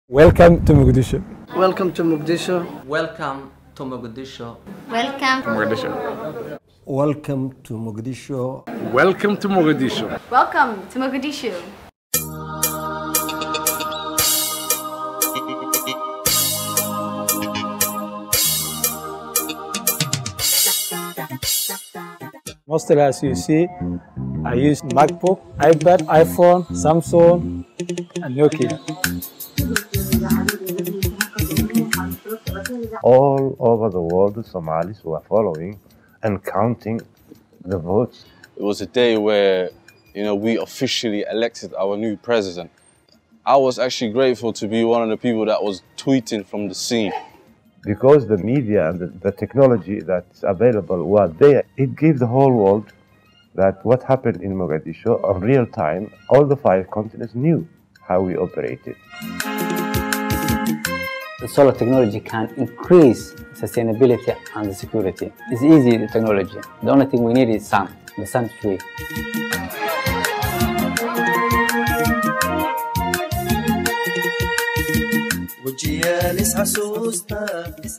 Welcome to Mogadishu. Welcome to Mogadishu. Welcome to Mogadishu. Welcome. Mogadishu. Welcome to Mogadishu. Welcome to Mogadishu. Welcome to Mogadishu. Mostly, as you see, I use MacBook, iPad, iPhone, Samsung, and Nokia. All over the world, the Somalis were following and counting the votes. It was a day where, we officially elected our new president. I was actually grateful to be one of the people that was tweeting from the scene. Because the media and the technology that's available were there, it gave the whole world that what happened in Mogadishu on real time, all the 5 continents knew how we operated. The solar technology can increase sustainability and the security. It's easy, the technology. The only thing we need is sun. The sun is free.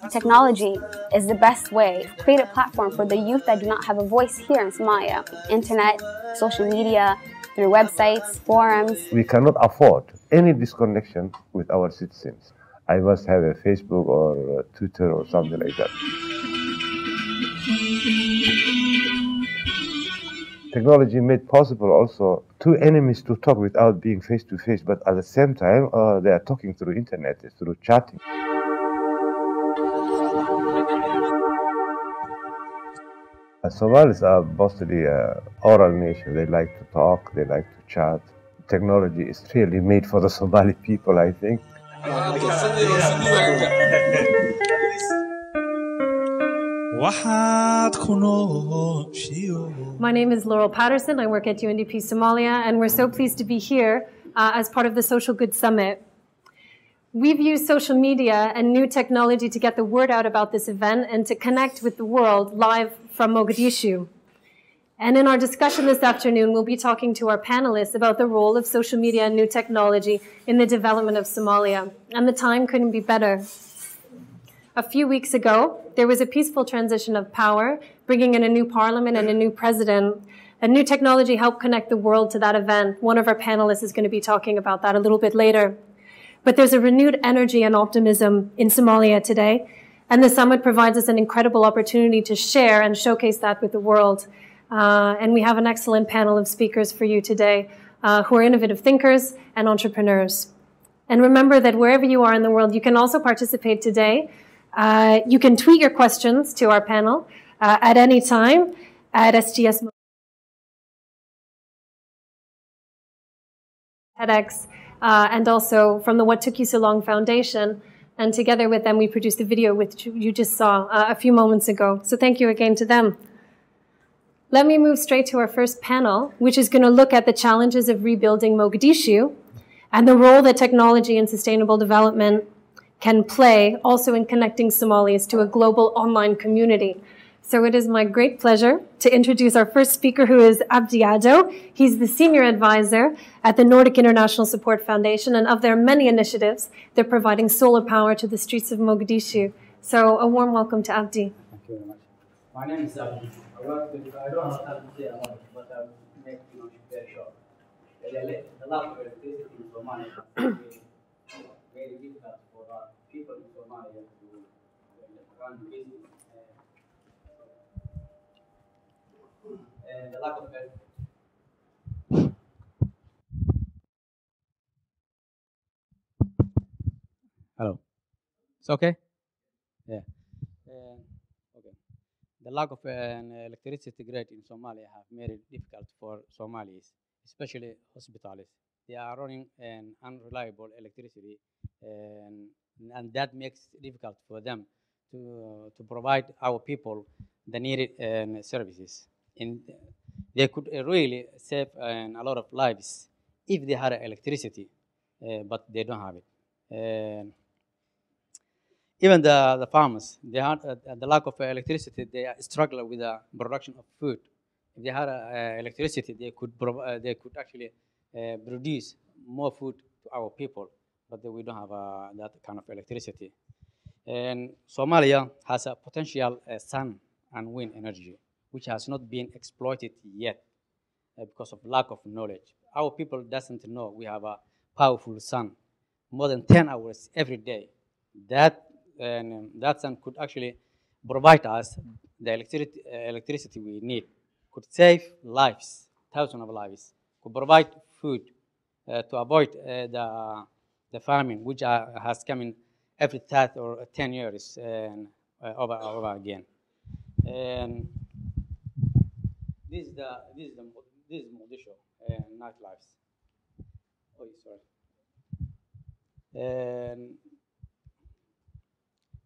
Technology is the best way to create a platform for the youth that do not have a voice here in Somalia. Internet, social media, through websites, forums. We cannot afford any disconnection with our citizens. I must have a Facebook or a Twitter or something like that. Technology made possible also 2 enemies to talk without being face to face, but at the same time they are talking through internet, through chatting. Somalis are mostly oral nation. They like to talk, they like to chat. Technology is really made for the Somali people, I think. My name is Laurel Patterson. I work at UNDP Somalia, and we're so pleased to be here as part of the Social Good Summit. We've used social media and new technology to get the word out about this event and to connect with the world live from Mogadishu. And in our discussion this afternoon, we'll be talking to our panelists about the role of social media and new technology in the development of Somalia. And the time couldn't be better. A few weeks ago, there was a peaceful transition of power, bringing in a new parliament and a new president. And new technology helped connect the world to that event. One of our panelists is going to be talking about that a little bit later. But there's a renewed energy and optimism in Somalia today, and the summit provides us an incredible opportunity to share and showcase that with the world. And we have an excellent panel of speakers for you today who are innovative thinkers and entrepreneurs. And remember that wherever you are in the world, you can also participate today. You can tweet your questions to our panel at any time at SGS TEDx, and also from the What Took You So Long Foundation. And together with them, we produced the video which you just saw a few moments ago. So thank you again to them. Let me move straight to our first panel, which is going to look at the challenges of rebuilding Mogadishu and the role that technology and sustainable development can play also in connecting Somalis to a global online community. So it is my great pleasure to introduce our first speaker, who is Abdi Ado. He's the Senior Advisor at the Nordic International Support Foundation, and of their many initiatives, they're providing solar power to the streets of Mogadishu. So a warm welcome to Abdi. Thank you very much. My name is Abdi. I don't have to say a lot, but I'll make it very short. The lack of electricity in Somalia is very difficult for people in Somalia to run business. And the lack of Hello. It's okay? Yeah. Okay. The lack of an electricity grid in Somalia have made it difficult for Somalis, especially hospitals. They are running an unreliable electricity, and that makes it difficult for them to provide our people the needed services. And they could really save a lot of lives if they had electricity, but they don't have it. Even the farmers, they had the lack of electricity. They struggle with the production of food. If they had electricity, they could actually produce more food to our people. but we don't have that kind of electricity. And Somalia has a potential sun and wind energy, which has not been exploited yet because of lack of knowledge. Our people doesn't know we have a powerful sun, more than 10 hours every day. That sun could actually provide us the electricity we need, could save lives, thousands of lives, could provide food to avoid the famine, which has come in every 30 or 10 years and over again. And this is Mogadishu nightlife. Oh, sorry. And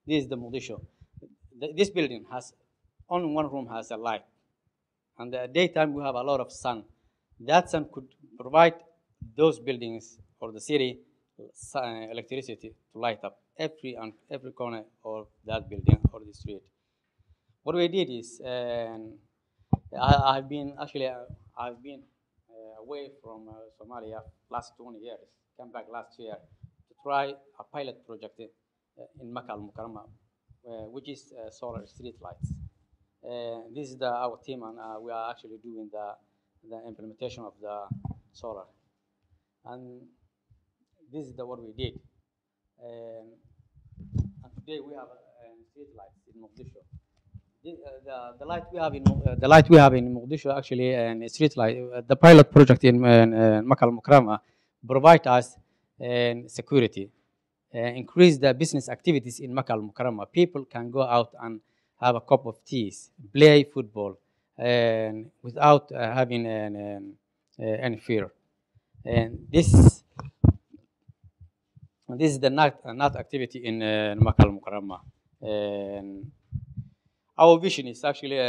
this is the Mogadishu. This building has only one room has a light, and the daytime we have a lot of sun. That sun could provide those buildings or the city electricity to light up every corner of that building or the street. What we did is, I've been away from Somalia last 20 years. Came back last year to try a pilot project in Makkah al-Mukarramah, which is solar street lights. This is our team, and we are actually doing the implementation of the solar. And this is what we did. And today we have street lights in Mogadishu. The light we have in Mogadishu actually, and street light. The pilot project in Makkah al-Mukarramah provide us security, increase the business activities in Makkah al-Mukarramah. People can go out and have a cup of tea, play football, and without having any fear. And this is the night activity in Makkah al-Mukarramah. And our vision is actually,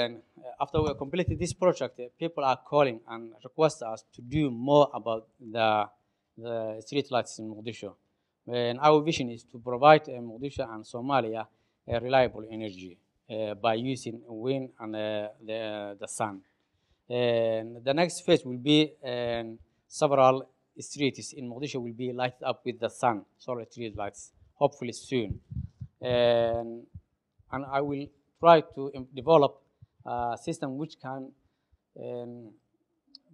after we completed this project, people are calling and request us to do more about the street lights in Mogadishu. And our vision is to provide Mogadishu and Somalia reliable energy by using wind and the sun. And the next phase will be several streets in Mogadishu will be lighted up with the sun, solar street lights, hopefully soon. And I will try to develop a system which can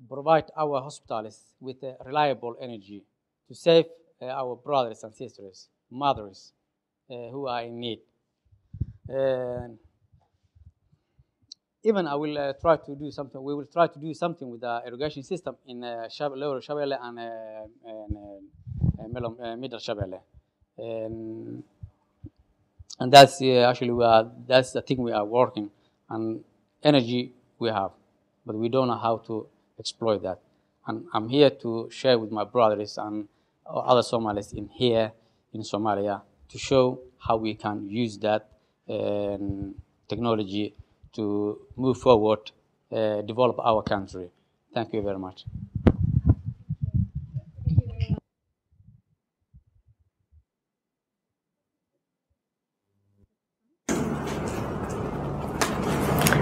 provide our hospitals with reliable energy to save our brothers and sisters, mothers who are in need. Even I will try to do something. We will try to do something with the irrigation system in Lower Shabelle and Middle Shabelle. And that's actually that's the thing we are working on. Energy we have, but we don't know how to exploit that. And I'm here to share with my brothers and other Somalis in here in Somalia to show how we can use that technology to move forward, develop our country. Thank you very much.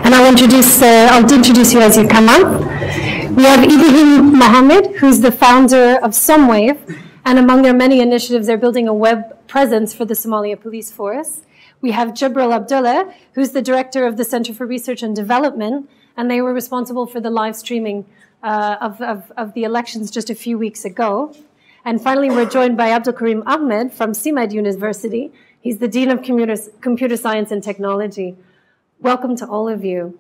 And I'll introduce you as you come up. We have Ibrahim Mohammed, who's the founder of Somewave, and among their many initiatives, they're building a web presence for the Somalia Police Force. We have Jibril Abdullah, who's the director of the Center for Research and Development, and they were responsible for the live streaming of the elections just a few weeks ago. And finally, we're joined by Abdul Karim Ahmed from CMED University. He's the Dean of Computer Science and Technology. Welcome to all of you.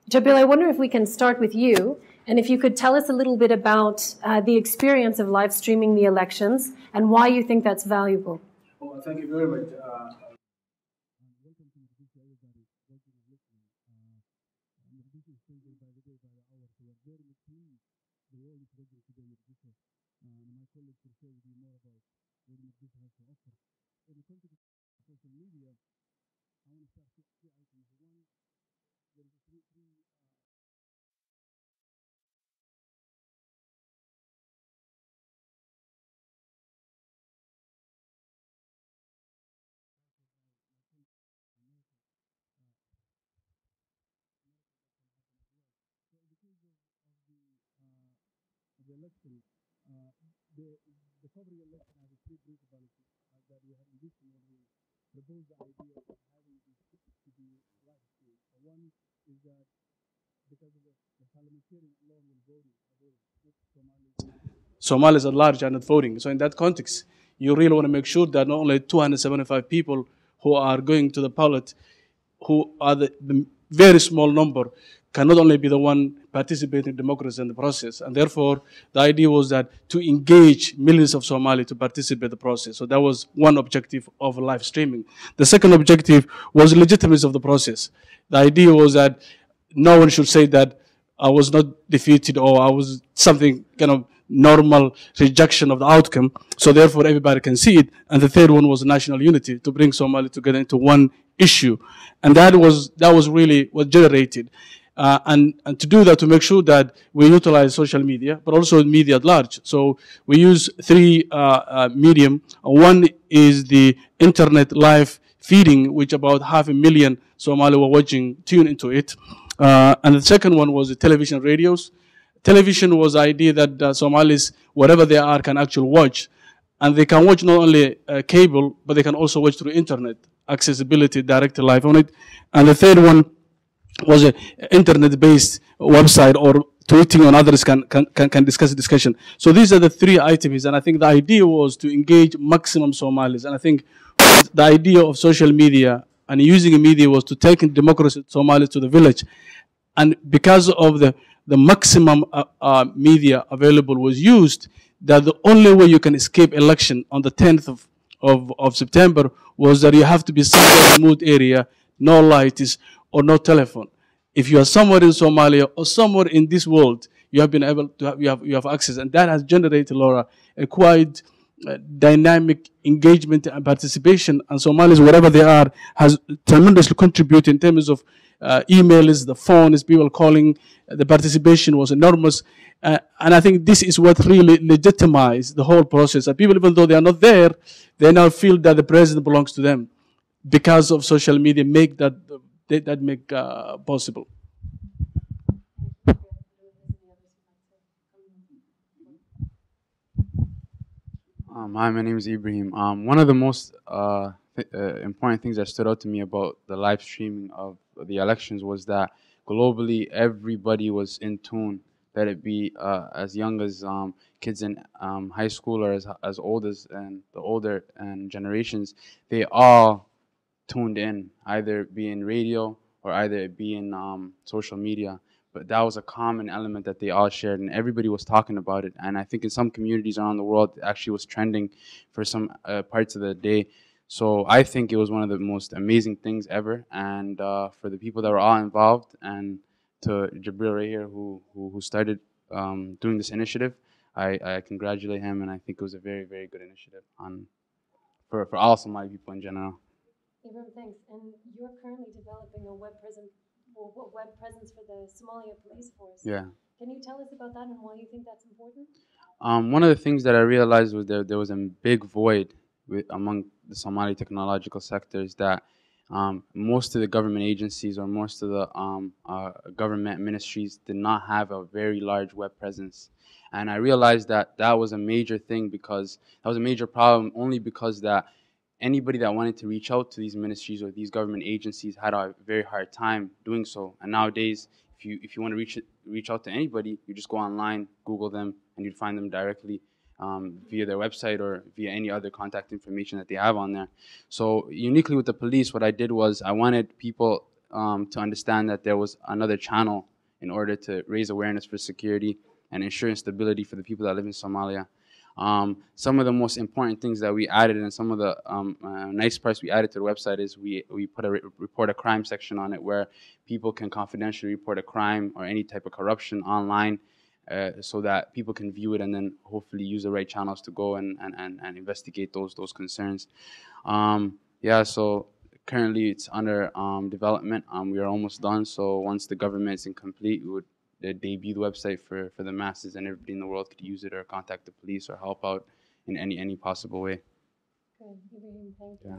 Jabil, I wonder if we can start with you, and if you could tell us a little bit about the experience of live streaming the elections and why you think that's valuable. Well, thank you very much. the covering election has a three principalities that we have envisioned when we proposed the idea of having this to be live streamed. One is that because of the parliamentarian alone will voting, if Somalis at large are not voting. So in that context, you really want to make sure that not only 275 people who are going to the ballot, who are the very small number, can not only be the one participating in democracy in the process. And therefore, the idea was that to engage millions of Somalis to participate in the process. So that was one objective of live streaming. The second objective was legitimacy of the process. The idea was that no one should say that I was not defeated or I was something kind of normal rejection of the outcome. So therefore, everybody can see it. And the third one was national unity, to bring Somalia together into one issue. And that was really what generated. And to do that, to make sure that we utilize social media, but also media at large. So we use three medium. One is the internet live feeding, which about 500,000 Somali were watching, tune into it. And the second one was the television radios. Television was the idea that Somalis, wherever they are, can actually watch. And they can watch not only cable, but they can also watch through internet, accessibility, direct live on it. And the third one was an internet-based website, or tweeting on others can discuss the discussion. So these are the three items, and I think the idea was to engage maximum Somalis. And I think the idea of social media and using media was to take democracy Somalis to the village. And because of the maximum media available was used, that the only way you can escape election on the 10th of September was that you have to be somewhere in a remote area, no lights or no telephone. If you are somewhere in Somalia or somewhere in this world, you have been able to have, you have access, and that has generated, Laura, a quite dynamic engagement and participation. And Somalis, wherever they are, has tremendously contributed in terms of emails, the phones, people calling. The participation was enormous. And I think this is what really legitimized the whole process. That people, even though they are not there, they now feel that the president belongs to them because of social media make that possible. Hi, my name is Ibrahim. One of the most important things that stood out to me about the live streaming of the elections was that globally everybody was in tune. Let it be as young as kids in high school, or as old as and the older generations, they all tuned in, either be in radio or either be in social media. But that was a common element that they all shared, and everybody was talking about it. And I think in some communities around the world, it actually was trending for some parts of the day. So I think it was one of the most amazing things ever. And for the people that were all involved, and to Jabril right here, who started doing this initiative, I congratulate him, and I think it was a very, very good initiative for all Somali people in general. Ibrahim, thanks. And you're currently developing a web presence for the Somalia police force. Yeah. Can you tell us about that and why you think that's important? One of the things that I realized was there was a big void among the Somali technological sectors, that most of the government agencies or most of the government ministries did not have a very large web presence. And I realized that that was a major thing, because that was a major problem only because that anybody that wanted to reach out to these ministries or these government agencies had a very hard time doing so. And nowadays, if you want to reach out to anybody, you just go online, Google them, and you'd find them directly via their website or via any other contact information that they have on there. So uniquely with the police, what I did was I wanted people to understand that there was another channel in order to raise awareness for security and ensure stability for the people that live in Somalia. Some of the most important things that we added, and some of the nice parts we added to the website, is we put a report a crime section on it, where people can confidentially report a crime or any type of corruption online, so that people can view it and then hopefully use the right channels to go and investigate those concerns. Yeah, so currently it's under development. We are almost done, so once the government is incomplete, we would debut the website for the masses, and everybody in the world could use it or contact the police or help out in any possible way. Good, Ibrahim, thank you. Yeah.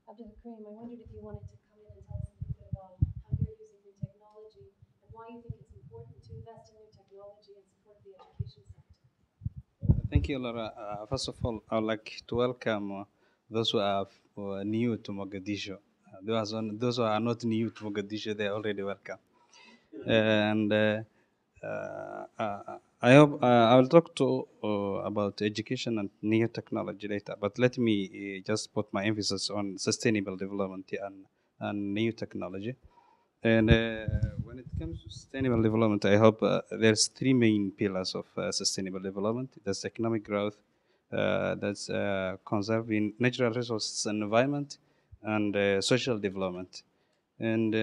Abdul-Karim, I wondered if you wanted to come in and tell us a little bit about how you're using new technology and why you think it's important to invest in new technology and support the education sector. Thank you, Laura. First of all, I would like to welcome those who are new to Mogadishu. Those who are not new to Mogadishu, they are already welcome. And I hope I will talk to about education and new technology later. But let me just put my emphasis on sustainable development and new technology. And when it comes to sustainable development, I hope there's three main pillars of sustainable development. That's economic growth, that's conserving natural resources and environment, and social development. And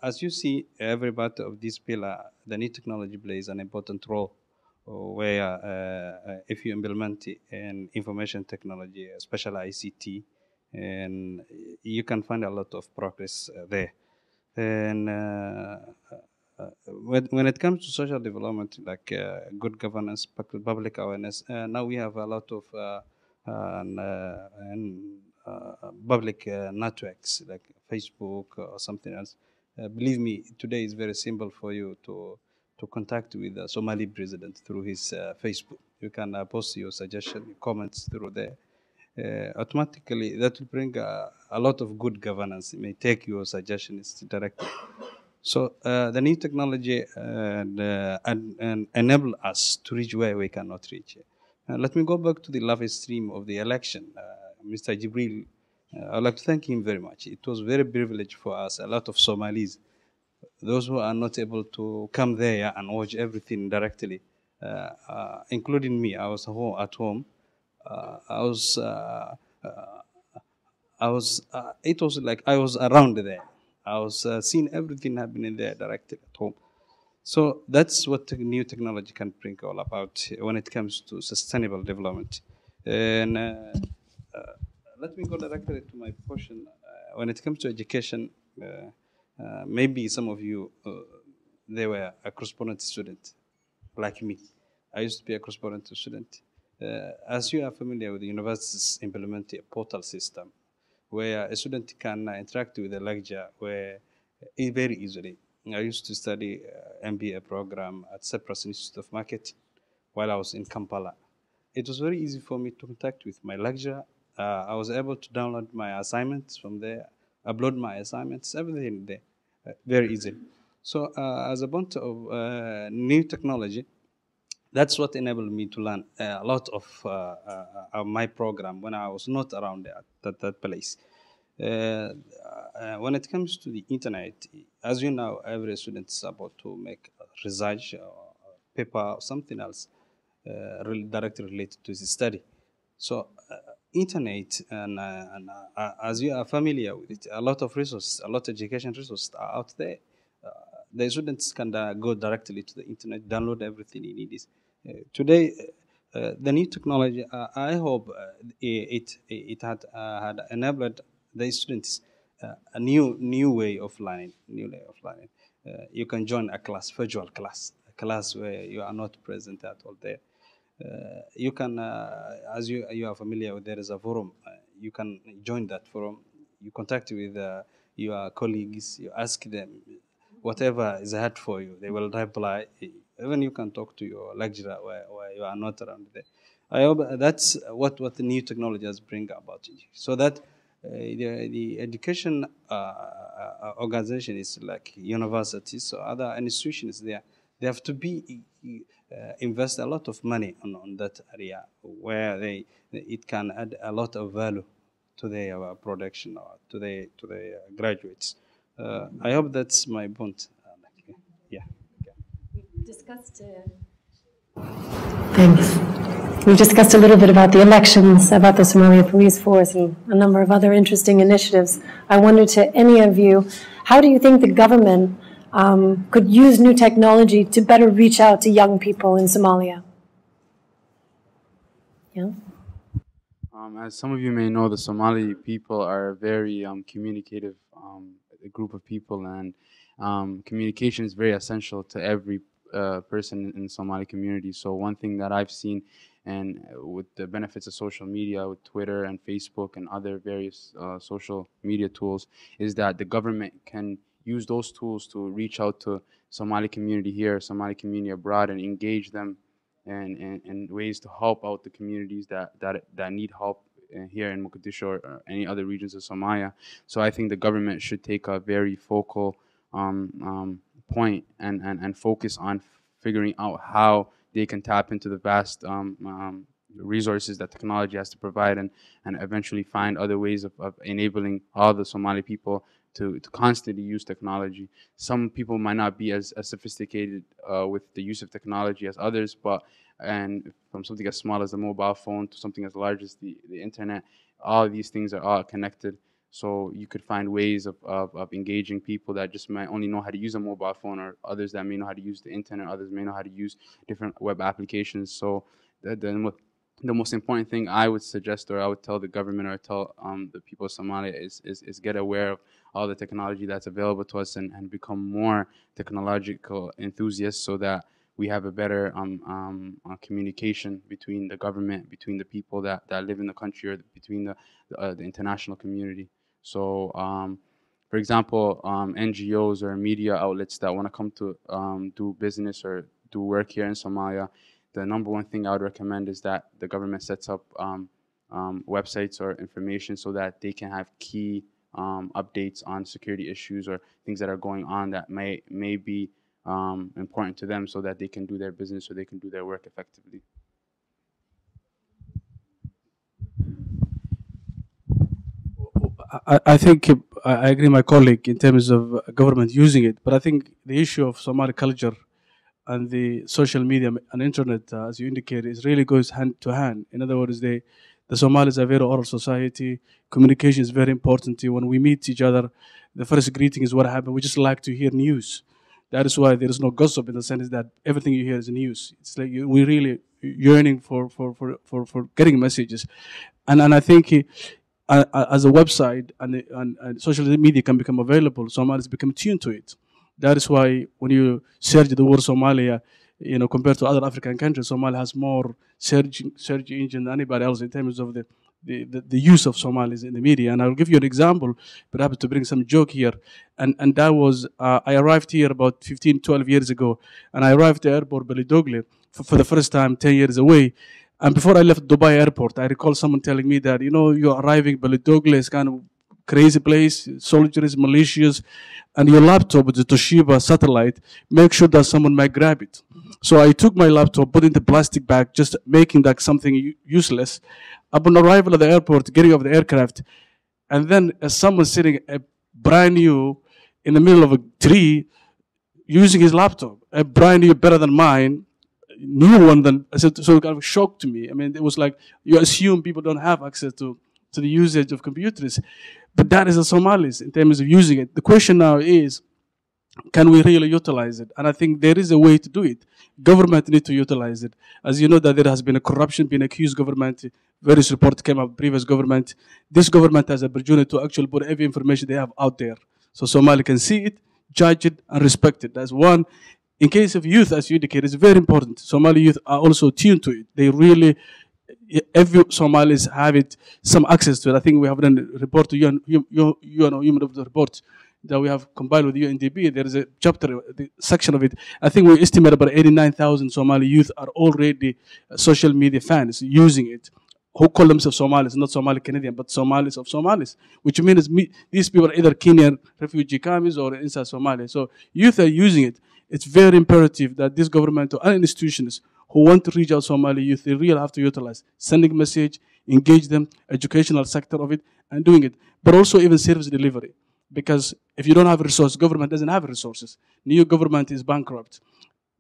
as you see, every part of this pillar, the new technology plays an important role. Where if you implement an information technology, especially ICT, and you can find a lot of progress there. And when it comes to social development, like good governance, public awareness, now we have a lot of public networks like Facebook or something else. Believe me, today is very simple for you to contact with the Somali president through his Facebook. You can post your suggestion, your comments through there. Automatically, that will bring a lot of good governance. It may take your suggestions directly. So the new technology and enable us to reach where we cannot reach. Let me go back to the live stream of the election. Mr. Jibril, I'd like to thank him very much. It was very privileged for us, a lot of Somalis, those who are not able to come there and watch everything directly, including me. I was at home. It was like I was around there. I was seeing everything happening there directly at home. So that's what new technology can bring all about when it comes to sustainable development. And let me go directly to my portion. When it comes to education, maybe some of you, they were a correspondence student like me. I used to be a correspondence student. As you are familiar with the universities implement a portal system where a student can interact with the lecturer very easily. I used to study MBA program at Cyprus Institute of Marketing while I was in Kampala. It was very easy for me to contact with my lecturer. I was able to download my assignments from there, upload my assignments, everything there, very easily. So as a bunch of new technology, that's what enabled me to learn a lot of my program when I was not around that place. When it comes to the internet, as you know, every student is about to make research or paper or something else directly related to his study. So internet, and as you are familiar with it, a lot of resources, a lot of education resources are out there. The students can go directly to the internet, download everything he needs. Today, the new technology, I hope it had enabled the students a new way of learning. You can join a class, virtual class, a class where you are not present at all there. You can, as you are familiar with, there is a forum. You can join that forum. You contact with your colleagues. You ask them whatever is hard for you. They will reply. Even you can talk to your lecturer where you are not around there. I hope that's what the new technology has bring about. So that the education organization is like universities or other institutions there. They have to be invest a lot of money on that area where it can add a lot of value to their production or to their graduates. I hope that's my point. Yeah. We've discussed. Thanks. We've discussed a little bit about the elections, about the Somalia Police Force, and a number of other interesting initiatives. I wonder to any of you, how do you think the government could use new technology to better reach out to young people in Somalia? Yeah. As some of you may know, the Somali people are a very communicative group of people, and communication is very essential to every person in the Somali community. So one thing that I've seen, and with the benefits of social media, with Twitter and Facebook and other various social media tools, is that the government can use those tools to reach out to Somali community here, Somali community abroad, and engage them and ways to help out the communities that need help here in Mogadishu or any other regions of Somalia. So I think the government should take a very focal point and focus on figuring out how they can tap into the vast resources that technology has to provide, and eventually find other ways of enabling all the Somali people to constantly use technology. Some people might not be as sophisticated with the use of technology as others, and from something as small as a mobile phone to something as large as the internet, all of these things are all connected. So you could find ways of engaging people that just might only know how to use a mobile phone, or others that may know how to use the internet, others may know how to use different web applications. So the most important thing I would suggest, or I would tell the government, or tell the people of Somalia is get aware of all the technology that's available to us, and become more technological enthusiasts, so that we have a better communication between the government, between the people that live in the country, or between the international community. So, for example, NGOs or media outlets that want to come to do business or do work here in Somalia, the number one thing I would recommend is that the government sets up websites or information so that they can have key updates on security issues or things that are going on that may be important to them, so that they can do their business or they can do their work effectively. I think I agree with my colleague in terms of government using it, but I think the issue of Somali culture and the social media and internet, as you indicated, is really goes hand to hand. In other words, the Somalis are a very oral society. Communication is very important. When we meet each other, the first greeting is what happened. We just like to hear news. That is why there is no gossip, in the sense that everything you hear is news. It's like we're really yearning for getting messages. And I think as a website and social media can become available, Somalis become tuned to it. That is why when you search the word Somalia, compared to other African countries, Somalia has more search engine than anybody else in terms of the use of Somalis in the media. And I'll give you an example, perhaps to bring some joke here. And that was, I arrived here about 15, 12 years ago, and I arrived at the airport, Balidogle, for the first time 10 years away. And before I left Dubai airport, I recall someone telling me that, you're arriving, Balidogle is kind of crazy place, soldiers, malicious, and your laptop with the Toshiba satellite, make sure that someone might grab it. So I took my laptop, put it in the plastic bag, just making that something useless. Upon arrival at the airport, getting off the aircraft, and then someone sitting brand new in the middle of a tree, using his laptop, a brand new, better than mine, new one. Then so it kind of shocked to me. I mean, it was like you assume people don't have access to the usage of computers. But that is the Somalis in terms of using it. The question now is, can we really utilize it? And I think there is a way to do it. Government need to utilize it. As you know, that there has been a corruption, been accused government. Various reports came up, previous government. This government has an opportunity to actually put every information they have out there. So Somali can see it, judge it, and respect it. That's one. In case of youth, as you indicated, it's very important. Somali youth are also tuned to it. They really, every Somalis have some access to it. I think we have done a report to UN Human Rights Report that we have compiled with UNDP. There is a chapter, the section of it. I think we estimate about 89,000 Somali youth are already social media fans using it, who call themselves Somalis, not Somali Canadian, but Somalis of Somalis, which means these people are either Kenyan refugee camps or inside Somalia. So youth are using it. It's very imperative that this government or other institutions who want to reach out Somali youth, they really have to utilize sending message, engage them, educational sector of it, and doing it. But also even service delivery. Because if you don't have resources, government doesn't have resources. New government is bankrupt.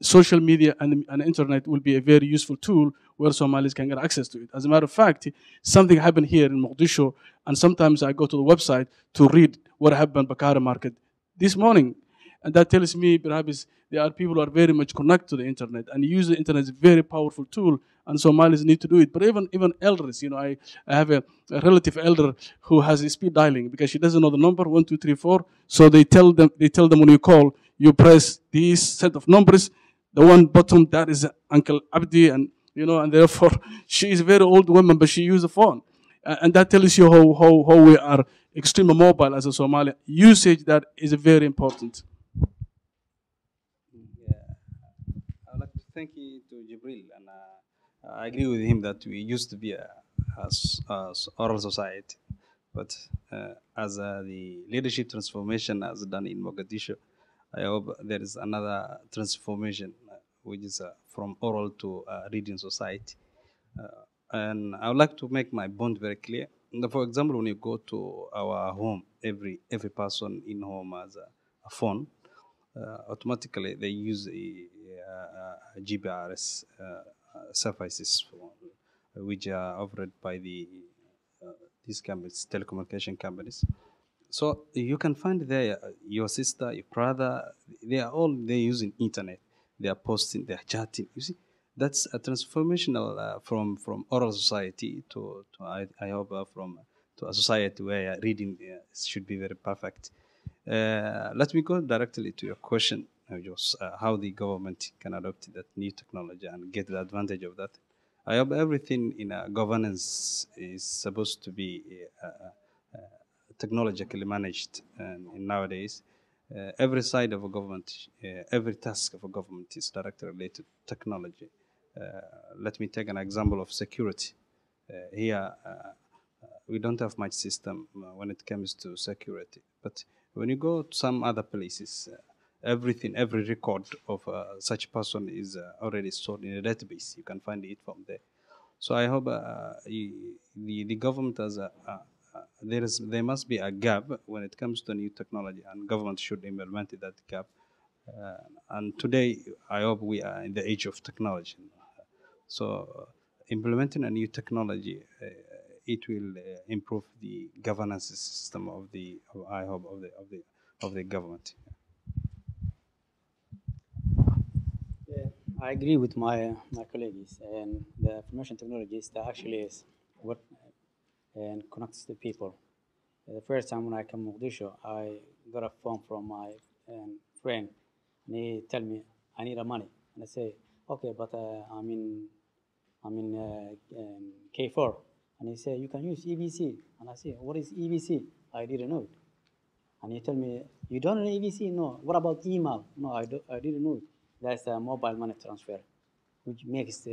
Social media and internet will be a very useful tool where Somalis can get access to it. As a matter of fact, something happened here in Mogadishu, and sometimes I go to the website to read what happened in Bakara market this morning. And that tells me perhaps there are people who are very much connected to the internet and use the internet as a very powerful tool, and Somalis need to do it. But even elders, I have a relative elder who has a speed dialing because she doesn't know the number 1, 2, 3, 4. So they tell them when you call, you press these set of numbers. The one bottom, that is Uncle Abdi, and and therefore she is a very old woman, but she uses a phone, and that tells you how we are extremely mobile as a Somali. Usage that is very important. thank you to Jibril, and I agree with him that we used to be as oral society, but as the leadership transformation has done in Mogadishu, I hope there is another transformation, which is from oral to reading society. And I would like to make my point very clear. For example, when you go to our home, every person in home has a phone. Automatically, they use a GPRS services, which are offered by these companies, telecommunication companies. So you can find there your sister, your brother, they're using internet. They are posting, they are chatting. You see, that's a transformational from oral society to I hope from to a society where reading should be very perfect. Let me go directly to your question, how the government can adopt that new technology and get the advantage of that. I hope everything in governance is supposed to be technologically managed nowadays. Every side of a government, every task of a government is directly related to technology. Let me take an example of security. Here, we don't have much system when it comes to security. But when you go to some other places, every record of such person is already stored in a database. You can find it from there. So I hope the government has there must be a gap when it comes to new technology, and government should implement that gap. And today, I hope we are in the age of technology. So implementing a new technology, it will improve the governance system of I hope of the government. I agree with my colleagues, and the information technologies that actually is what and connects the people. The first time when I came to Mogadishu, I got a phone from my friend, and he tell me I need a money, and I say okay, but I'm in K4, and he say you can use EBC, and I say what is EBC? I didn't know it, and he tell me you don't know EBC? No. What about email? No, I didn't know it. That's a mobile money transfer, which makes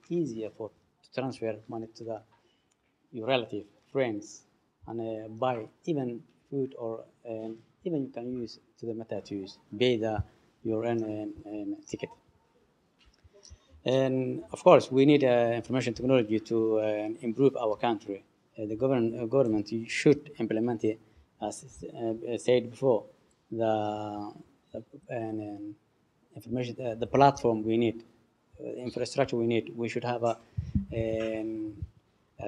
easier to transfer money to your relative, friends, and buy even food, or even you can use to the matatus, pay your own ticket. And of course, we need information technology to improve our country. The government should implement it, as said before, the information, the platform we need, infrastructure we need. We should have a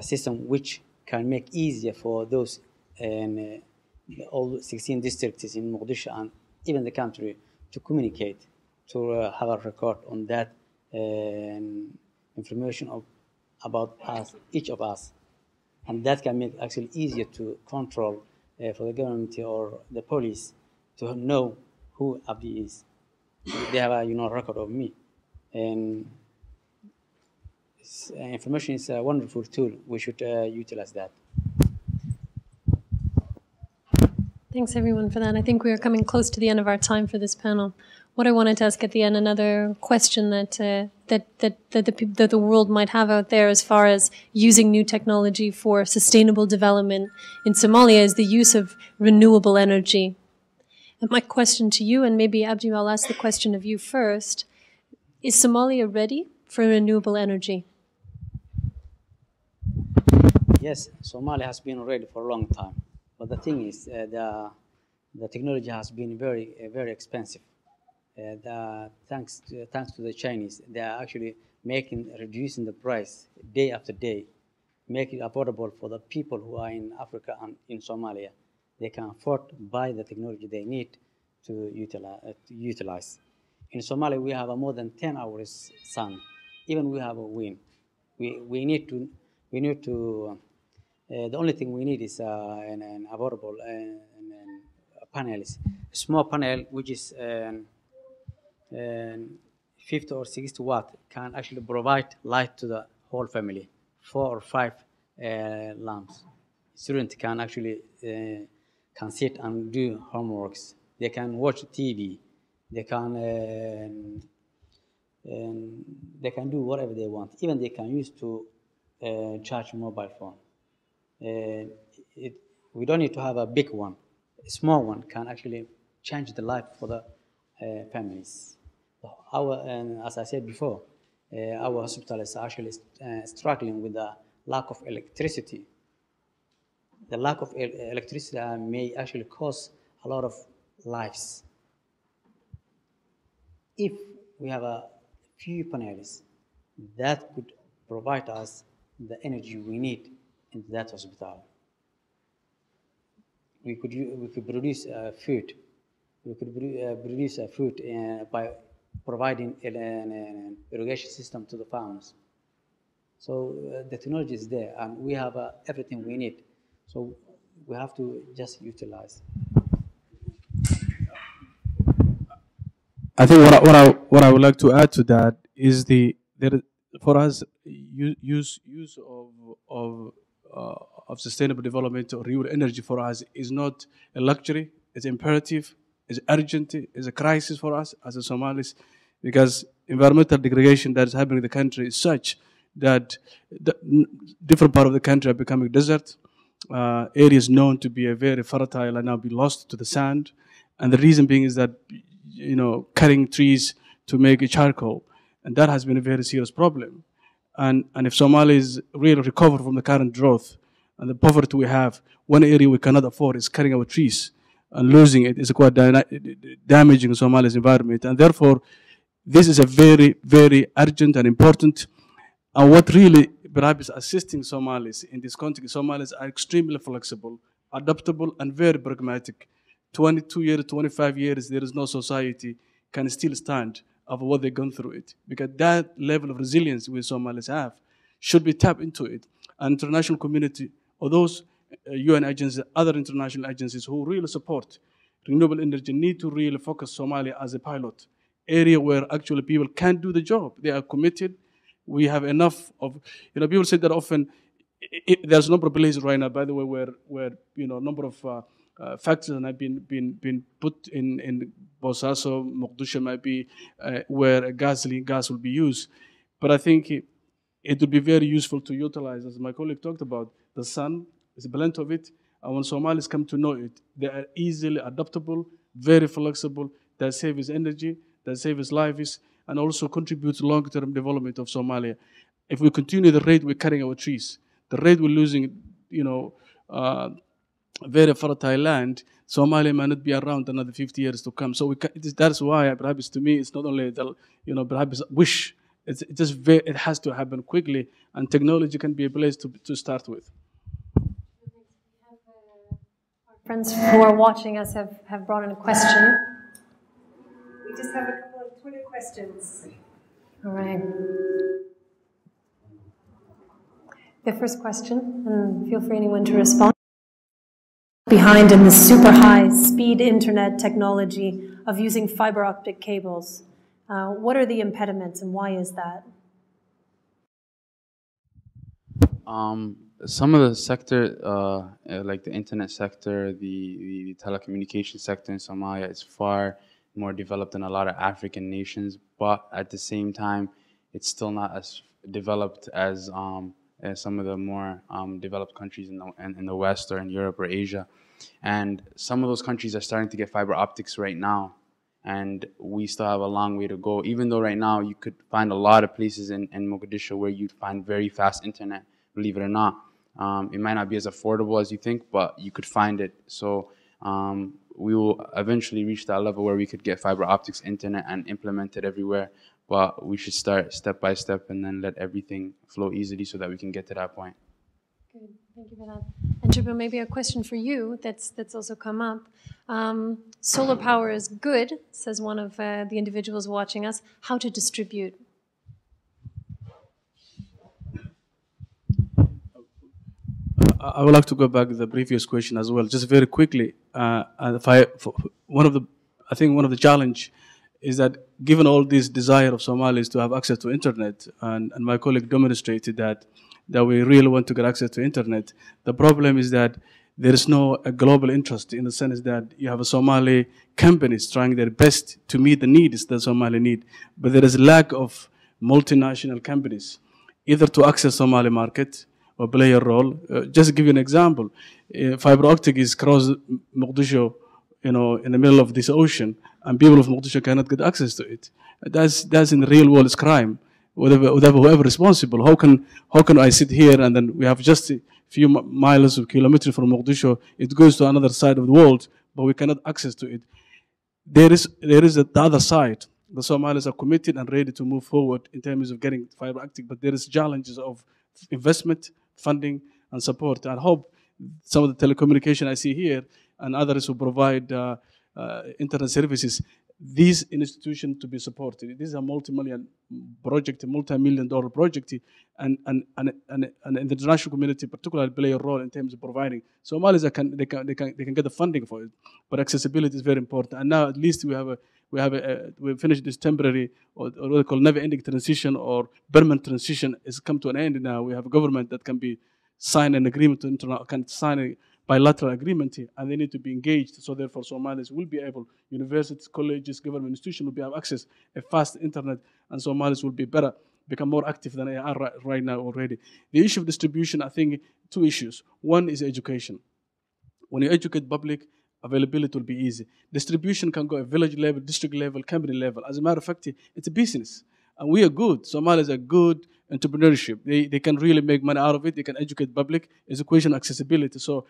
system which can make easier for those all 16 districts in Mogadishu and even the country to communicate, to have a record on that information about us, each of us, and that can make actually easier to control for the government or the police to know who Abdi is. They have a record of me, and information is a wonderful tool. We should utilize that. Thanks everyone for that. I think we are coming close to the end of our time for this panel. What I wanted to ask at the end, another question that the world might have out there as far as using new technology for sustainable development in Somalia, is the use of renewable energy. And my question to you, and maybe Abdi, I'll ask the question of you first, is Somalia ready for renewable energy? Yes, Somalia has been ready for a long time. But the thing is, the technology has been very expensive. Thanks to the Chinese, they are actually reducing the price day after day, making it affordable for the people who are in Africa and in Somalia. They can afford to buy the technology they need to utilize. In Somalia, we have more than 10 hours sun. Even we have a wind. We need to. The only thing we need is an affordable panels, a small panel which is 50 or 60 watt can actually provide light to the whole family. 4 or 5 lamps. Students can actually can sit and do homeworks. They can watch TV. They can and they can do whatever they want. Even they can use to charge a mobile phone. We don't need to have a big one. A small one can actually change the life for the families. And as I said before, our hospital is actually struggling with the lack of electricity. The lack of electricity may actually cause a lot of lives. If we have a few panels, that could provide us the energy we need in that hospital. We could produce food. We could produce food by providing an irrigation system to the farmers. So the technology is there, and we have everything we need. So we have to just utilize. I think what I would like to add to that is for us use of sustainable development or renewable energy for us is not a luxury. It's imperative. It's urgent. It's a crisis for us as a Somalis, because environmental degradation that is happening in the country is such that different part of the country are becoming desert. Areas known to be very fertile are now being lost to the sand, and the reason being is that cutting trees to make a charcoal, and that has been a very serious problem. And if Somalis really recover from the current drought and the poverty we have, one area we cannot afford is cutting our trees, and losing it is quite damaging Somali's environment. And therefore, this is a very, very urgent and important. And what really perhaps is assisting Somalis in this context, Somalis are extremely flexible, adaptable, and very pragmatic. 22 years, 25 years, there is no society can still stand of what they've gone through it. Because that level of resilience we Somalis have should be tapped into it. And international community, or those UN agencies, other international agencies who really support renewable energy need to really focus Somalia as a pilot area where actually people can do the job. They are committed. We have enough of, people say that often there's a number of places right now, by the way, where number of factories have been put in Bosaso, Mogadishu might be where gas will be used. But I think it would be very useful to utilize, as my colleague talked about, the sun is a blend of it. And when Somalis come to know it, they are easily adaptable, very flexible, that saves energy, that saves lives, and also contribute to long-term development of Somalia. If we continue the rate we're cutting our trees, the rate we're losing, very fertile land, Somalia might not be around another 50 years to come. So that's why, perhaps to me, it's not only perhaps wish. It has to happen quickly, and technology can be a place to start with. Our friends who are watching us have brought in a question. We just have a couple of Twitter questions. All right. The first question, and feel free anyone to respond. Behind in the super high speed internet technology of using fiber optic cables. What are the impediments and why is that? Some of the sector, like the internet sector, the telecommunication sector in Somalia is far more developed than a lot of African nations, but at the same time, it's still not as developed as some of the more developed countries in the West or in Europe or Asia. And some of those countries are starting to get fiber optics right now, and we still have a long way to go. Even though right now you could find a lot of places in Mogadishu where you'd find very fast internet, believe it or not. It might not be as affordable as you think, but you could find it. So we will eventually reach that level where we could get fiber optics internet and implement it everywhere. But we should start step by step and then let everything flow easily so that we can get to that point. Good, thank you for that. And Jibril, maybe a question for you that's also come up. Solar power is good, says one of the individuals watching us. How to distribute? I would like to go back to the previous question as well, just very quickly. One of the challenge is that given all this desire of Somalis to have access to internet, and my colleague demonstrated that we really want to get access to internet, the problem is that there is no global interest in the sense that you have a Somali companies trying their best to meet the needs that Somali need, but there is a lack of multinational companies either to access Somali market or play a role. Just to give you an example, fiber optic is cross Mogadishu, in the middle of this ocean, and people of Mogadishu cannot get access to it. That's in the real world is crime. Whoever responsible, how can I sit here and then we have just a few miles or kilometers from Mogadishu, it goes to another side of the world, but we cannot access to it. There is the other side. The Somalis are committed and ready to move forward in terms of getting fiber optic, but there is challenges of investment, funding, and support. I hope some of the telecommunication I see here and others who provide internet services, these institutions to be supported. This is a multi-million project, a multi-million-dollar project, and the international community particularly play a role in terms of providing. Somalis they can get the funding for it, but accessibility is very important. And now at least we finished this temporary or what we call never-ending transition or permanent transition has come to an end now. We have a government that can be sign an agreement can sign a bilateral agreement here, and they need to be engaged. So therefore, Somalis will be able, universities, colleges, government institutions will be able access a fast internet, and Somalis will become more active than they are right now already. The issue of distribution, I think, two issues. One is education. When you educate public, availability will be easy. Distribution can go at village level, district level, company level. As a matter of fact, it's a business. And we are good. Somalis are good entrepreneurship. They can really make money out of it. They can educate public. It's a question of accessibility. So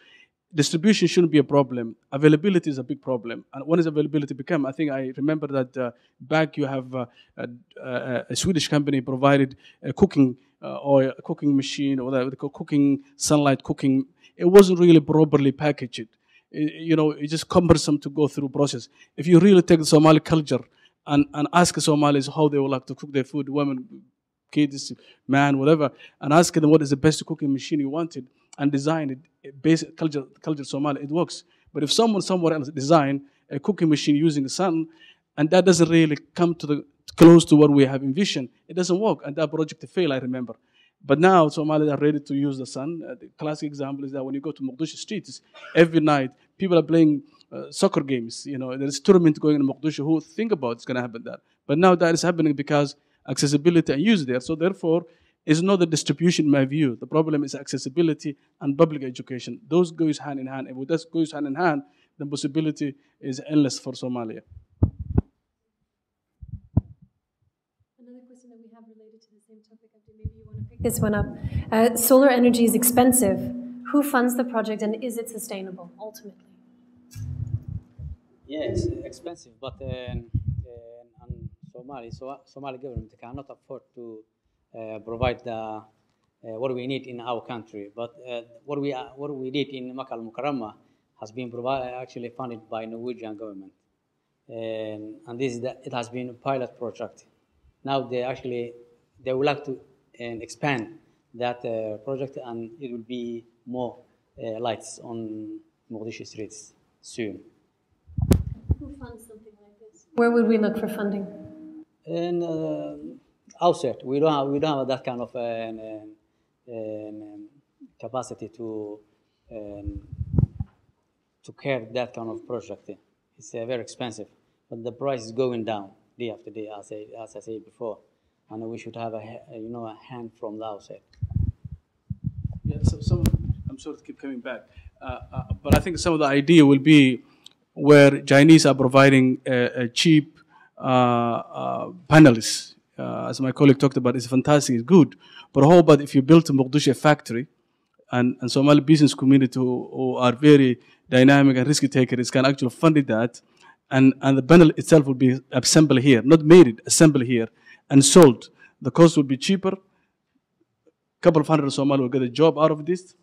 distribution shouldn't be a problem. Availability is a big problem. And when does availability become? I think I remember that back you have a Swedish company provided a cooking or a cooking machine or whatever, cooking, sunlight cooking. It wasn't really properly packaged. It's just cumbersome to go through process. If you really take the Somali culture and ask Somalis how they would like to cook their food, women, kids, man, whatever, and ask them what is the best cooking machine you wanted and design it, basic culture Somali, it works. But if someone somewhere else design a cooking machine using the sun, and that doesn't really come close to what we have envisioned, it doesn't work, and that project failed, I remember. But now Somalis are ready to use the sun. The classic example is that when you go to Mogadishu streets, every night people are playing soccer games. There's a tournament going in Mogadishu. Who think about it's going to happen there? But now that is happening because accessibility and use there. So therefore, it's not the distribution in my view. The problem is accessibility and public education. Those goes hand in hand. If that goes hand in hand, the possibility is endless for Somalia. Another question that we have related to the same topic, maybe you want to pick this one up. Solar energy is expensive. Who funds the project and is it sustainable ultimately? Yeah, it's expensive, but Somali government cannot afford to provide what we need in our country. But what we did in Makkah al-Mukarramah has been actually funded by Norwegian government, and it has been a pilot project. Now they would like to expand that project, and it will be more lights on Mogadishu streets soon. Who funds something like this? Where would we look for funding? And outside, we don't have that kind of capacity to carry that kind of project. It's very expensive, but the price is going down day after day, as I said before, and we should have a hand from the outside. Yeah, I'm sorry to keep coming back, but I think some of the idea will be where Chinese are providing a cheap panels. As my colleague talked about, it's fantastic, it's good. But how about if you build a Mogadishu factory and Somali business community who are very dynamic and risk takers can actually fund that, and the panel itself will be assembled here, not made, assembled here and sold. The cost will be cheaper. A couple of hundred Somalis will get a job out of this,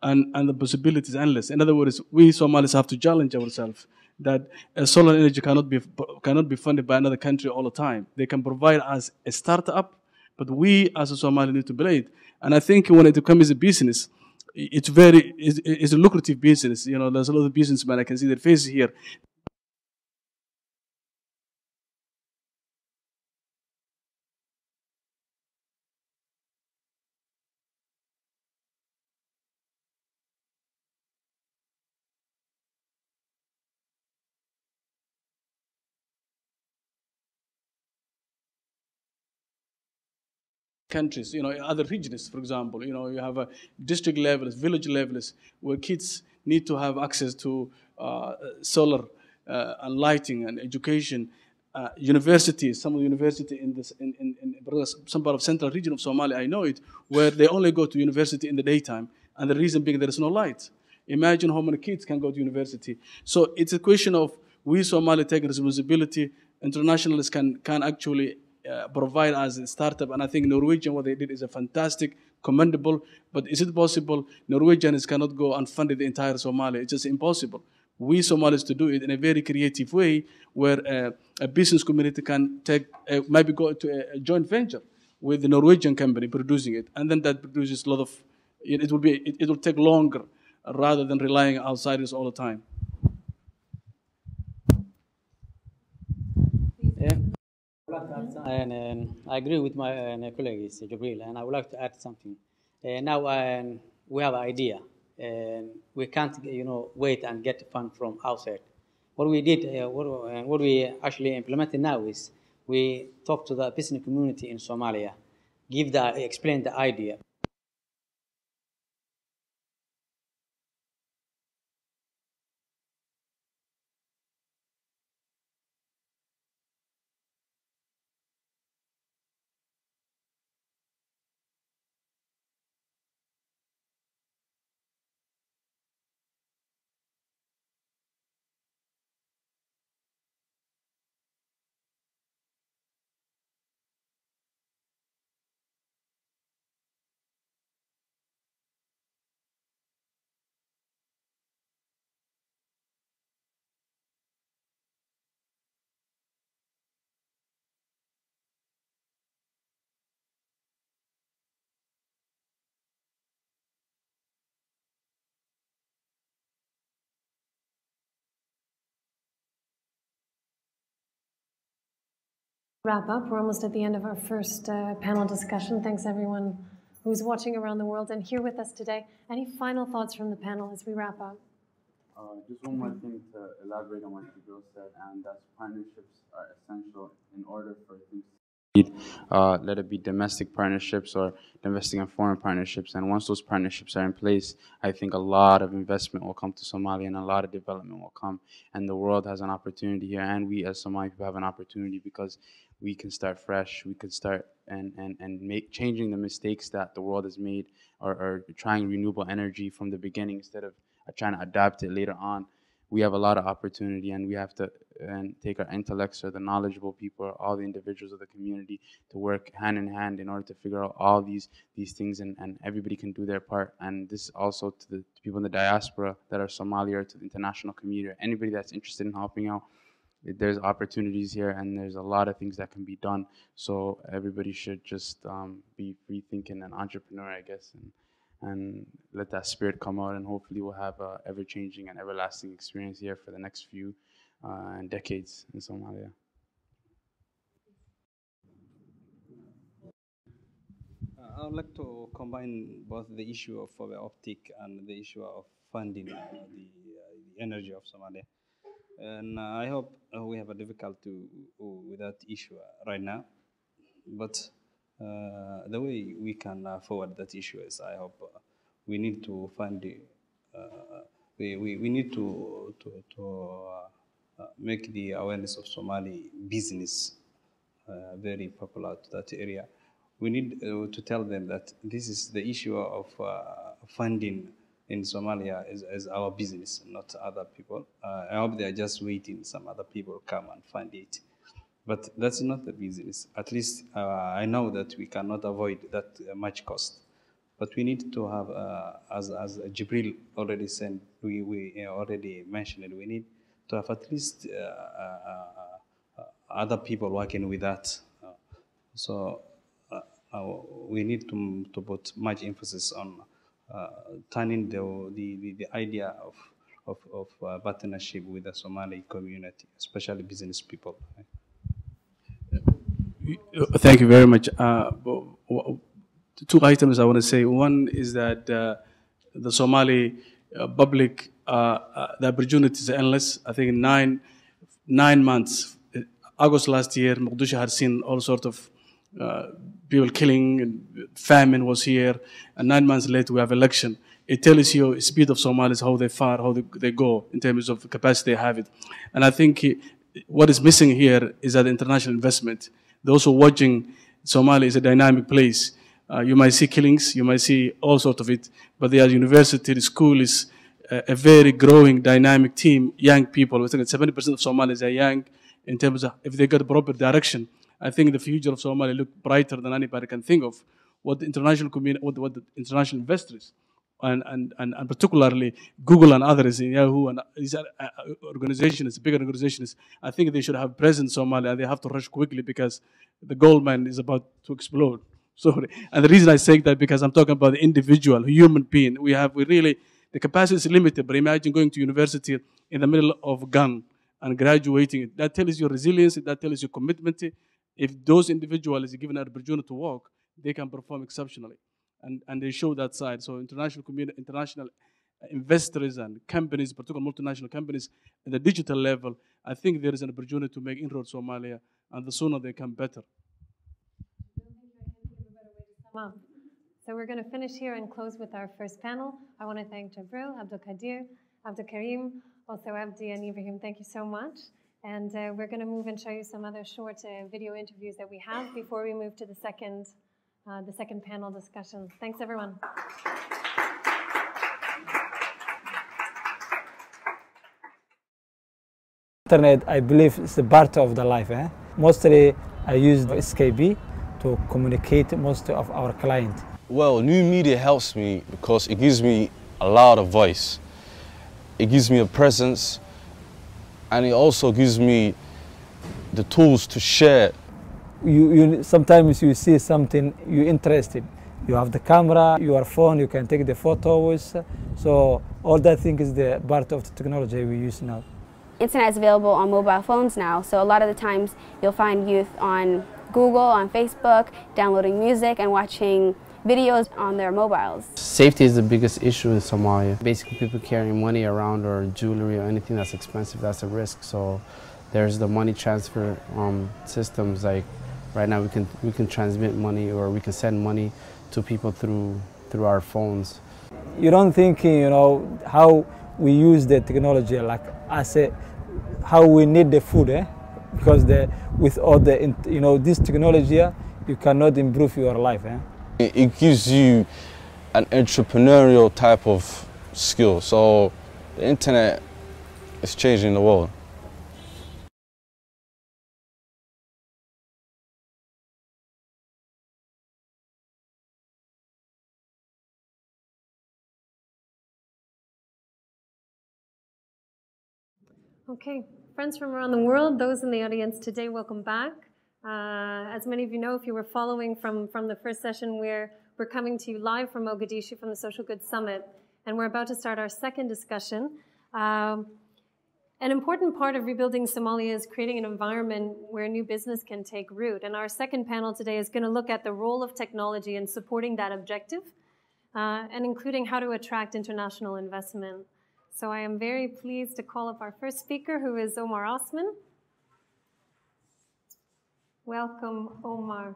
and the possibilities endless. In other words, we Somalis have to challenge ourselves that solar energy cannot be funded by another country all the time. They can provide us a startup, but we as a Somali need to play it. And I think when it becomes a business, it's a lucrative business. There's a lot of businessmen, I can see their faces here. countries, other regions, for example. You have a district levels, village levels, where kids need to have access to solar and lighting and education. Universities, some of the university in some part of central region of Somalia, I know it, where they only go to university in the daytime, and the reason being there is no light. Imagine how many kids can go to university. So it's a question of we Somali take responsibility. Internationalists can actually provide as a startup, and I think Norwegian, what they did is a fantastic, commendable, but is it possible Norwegians cannot go and fund the entire Somalia? It's just impossible. We Somalis to do it in a very creative way, where a business community can maybe go to a joint venture with the Norwegian company producing it, and then that produces a lot of, it will take longer rather than relying on outsiders all the time. Yeah. And I agree with my colleague, Jibril, and I would like to add something. Now we have an idea, and we can't, wait and get fund from outside. What we did, what we actually implemented now is we talk to the business community in Somalia, explain the idea. Wrap up. We're almost at the end of our first panel discussion. Thanks everyone who's watching around the world and here with us today. Any final thoughts from the panel as we wrap up? Just one more thing to elaborate on what Jibril said, and that's partnerships are essential in order for things to succeed. Let it be domestic partnerships or investing in foreign partnerships. And once those partnerships are in place, I think a lot of investment will come to Somalia and a lot of development will come. And the world has an opportunity here, and we as Somali people have an opportunity because we can start fresh. We can start and changing the mistakes that the world has made, or trying renewable energy from the beginning instead of trying to adapt it later on. We have a lot of opportunity, and we have to take our intellects, or the knowledgeable people, or all the individuals of the community to work hand in hand in order to figure out all these things, and everybody can do their part. And this also to the people in the diaspora that are Somali, or to the international community, or anybody that's interested in helping out. There's opportunities here, and there's a lot of things that can be done. So everybody should just be free thinking and entrepreneur, I guess, and let that spirit come out, and hopefully we'll have a ever-changing and everlasting experience here for the next few decades in Somalia. I would like to combine both the issue of fiber optic and the issue of funding the energy of Somalia. And I hope we have a difficulty with that issue right now. But the way we can forward that issue is, I hope we need to fund we need to make the awareness of Somali business very popular to that area. We need to tell them that this is the issue of funding in Somalia is our business, not other people. I hope they are just waiting some other people come and fund it. But that's not the business. At least I know that we cannot avoid that much cost. But we need to have, as Jibril already said, we already mentioned it, we need to have at least other people working with that. So we need to put much emphasis on turning the idea of partnership with the Somali community, especially business people. Thank you very much. Two items I want to say. One is that the Somali public, the opportunities are endless. I think in nine months, August last year, Mogadishu had seen all sorts of people killing, and famine was here, and 9 months later we have election. It tells you speed of Somalis, how they far, how they go in terms of capacity they have it. And I think what is missing here is that international investment. Those who are watching Somalia is a dynamic place. You might see killings, you might see all sorts of it, but the university, the school is a very growing, dynamic team, young people. I think 70% of Somalis are young in terms of if they got the proper direction. I think the future of Somalia look brighter than anybody can think of. What the international community, what the international investors, and particularly Google and others, Yahoo and these organizations, bigger organizations, I think they should have presence in Somalia. They have to rush quickly because the gold mine is about to explode. Sorry. And the reason I say that because I'm talking about the individual, human being. We really, the capacity is limited, but imagine going to university in the middle of gun and graduating. That tells you resilience, that tells you commitment. If those individuals are given an opportunity to work, they can perform exceptionally. And they show that side. So international community, international investors and companies, particularly multinational companies, at the digital level, I think there is an opportunity to make inroads in Somalia, and the sooner they come, better. So we're going to finish here and close with our first panel. I want to thank Jabril, Abdul Qadir, Abdul Karim, also Abdi and Ibrahim. Thank you so much. And we're going to move and show you some other short video interviews that we have before we move to the second panel discussion. Thanks, everyone. Internet, I believe, is a part of the life. Mostly, I use SKB to communicate most of our clients. Well, new media helps me because it gives me a lot of voice. It gives me a presence, and it also gives me the tools to share. Sometimes you see something you're interested. You have the camera, your phone, you can take the photos. So all that thing is the part of the technology we use now. Internet is available on mobile phones now, so a lot of the times you'll find youth on Google, on Facebook, downloading music and watching videos on their mobiles. Safety is the biggest issue in Somalia. Basically, people carrying money around or jewelry or anything that's expensive, that's a risk. So there's the money transfer systems. Like right now, we can transmit money or we can send money to people through our phones. You don't think, how we use the technology, like how we need the food, because with all the, this technology, you cannot improve your life. It gives you an entrepreneurial type of skill. So the internet is changing the world. Okay, friends from around the world, those in the audience today, welcome back. As many of you know, if you were following from the first session, we're coming to you live from Mogadishu from the Social Good Summit, and we're about to start our second discussion. An important part of rebuilding Somalia is creating an environment where new business can take root, and our second panel today is going to look at the role of technology in supporting that objective, and including how to attract international investment. So I am very pleased to call up our first speaker, who is Omar Osman. Welcome, Omar.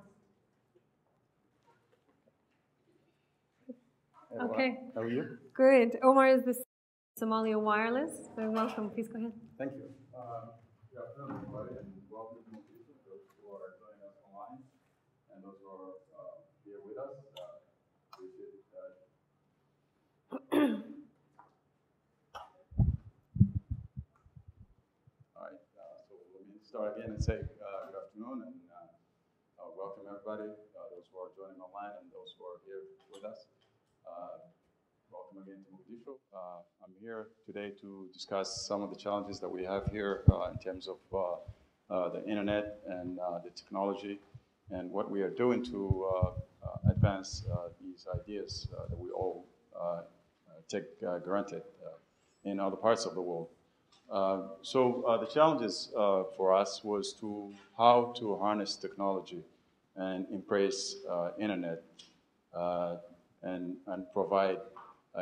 Okay. How are you? Good. Omar is the Somalia Wireless. So welcome. Please go ahead. Thank you. Good afternoon, everybody, and welcome to those who are joining us online and those who are here with us. Appreciate it. All right. So let me start again and say good afternoon and welcome everybody, those who are joining online and those who are here with us. Welcome again to Mogadishu. I'm here today to discuss some of the challenges that we have here in terms of the internet and the technology and what we are doing to advance these ideas that we all take granted in other parts of the world. So the challenges for us was how to harness technology and embrace internet and provide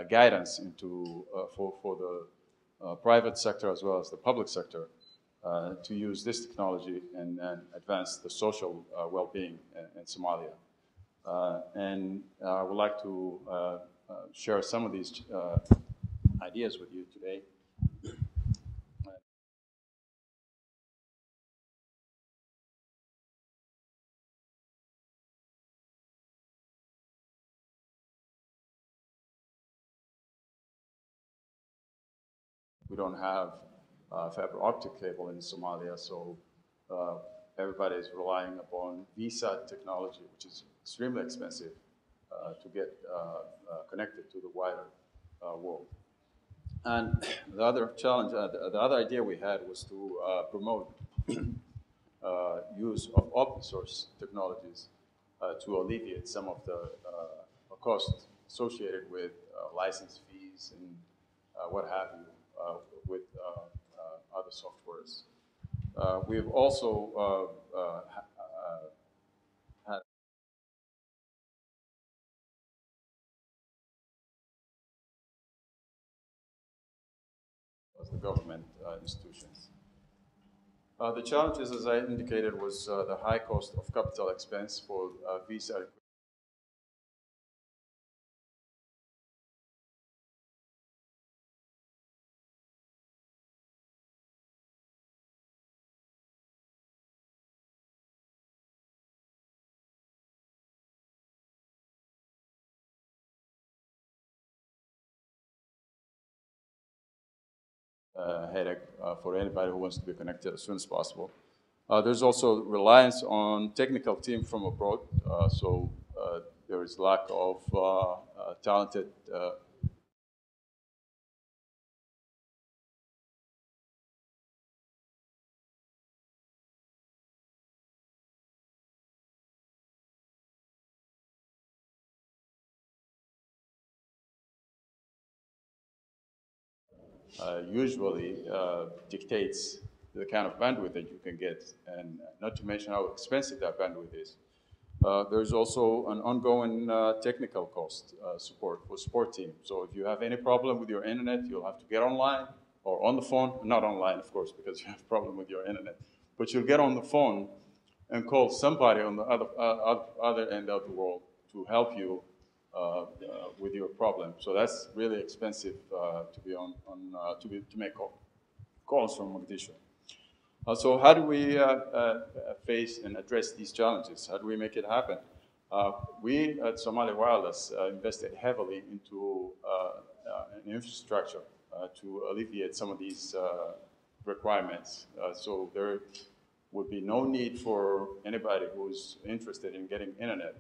guidance into for the private sector as well as the public sector to use this technology and advance the social well-being in Somalia. And I would like to share some of these ideas with you today. We don't have fiber optic cable in Somalia, so everybody is relying upon VSAT technology, which is extremely expensive to get connected to the wider world. And the other challenge, the other idea we had was to promote use of open source technologies to alleviate some of the costs associated with license fees and what have you with other softwares. We've also had the government institutions. The challenges, as I indicated, was the high cost of capital expense for visa. Headache for anybody who wants to be connected as soon as possible. There's also reliance on technical team from abroad, so there is lack of talented usually dictates the kind of bandwidth that you can get, and not to mention how expensive that bandwidth is. There's also an ongoing technical cost support for support team. So if you have any problem with your internet, you'll have to get online or on the phone, not online, of course, because you have a problem with your internet, but you'll get on the phone and call somebody on the other end of the world to help you with your problem. So that's really expensive to be to make calls from Mogadishu. So how do we face and address these challenges? How do we make it happen? We at Somali Wireless invested heavily into an infrastructure to alleviate some of these requirements. So there would be no need for anybody who's interested in getting internet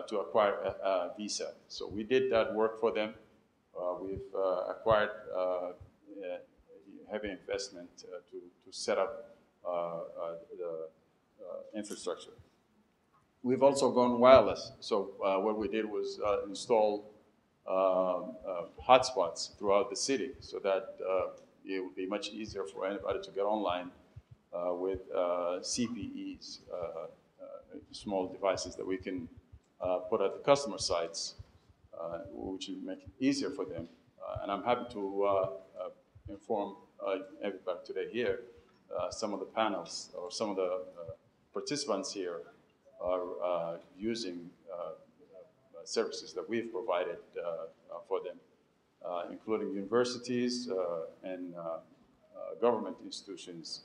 to acquire a visa. So we did that work for them. We've acquired heavy investment to set up the infrastructure. We've also gone wireless. So what we did was install hotspots throughout the city so that it would be much easier for anybody to get online with CPEs, small devices that we can put at the customer sites, which will make it easier for them. And I'm happy to inform everybody today here, some of the panels or some of the participants here are using services that we've provided for them, including universities and government institutions.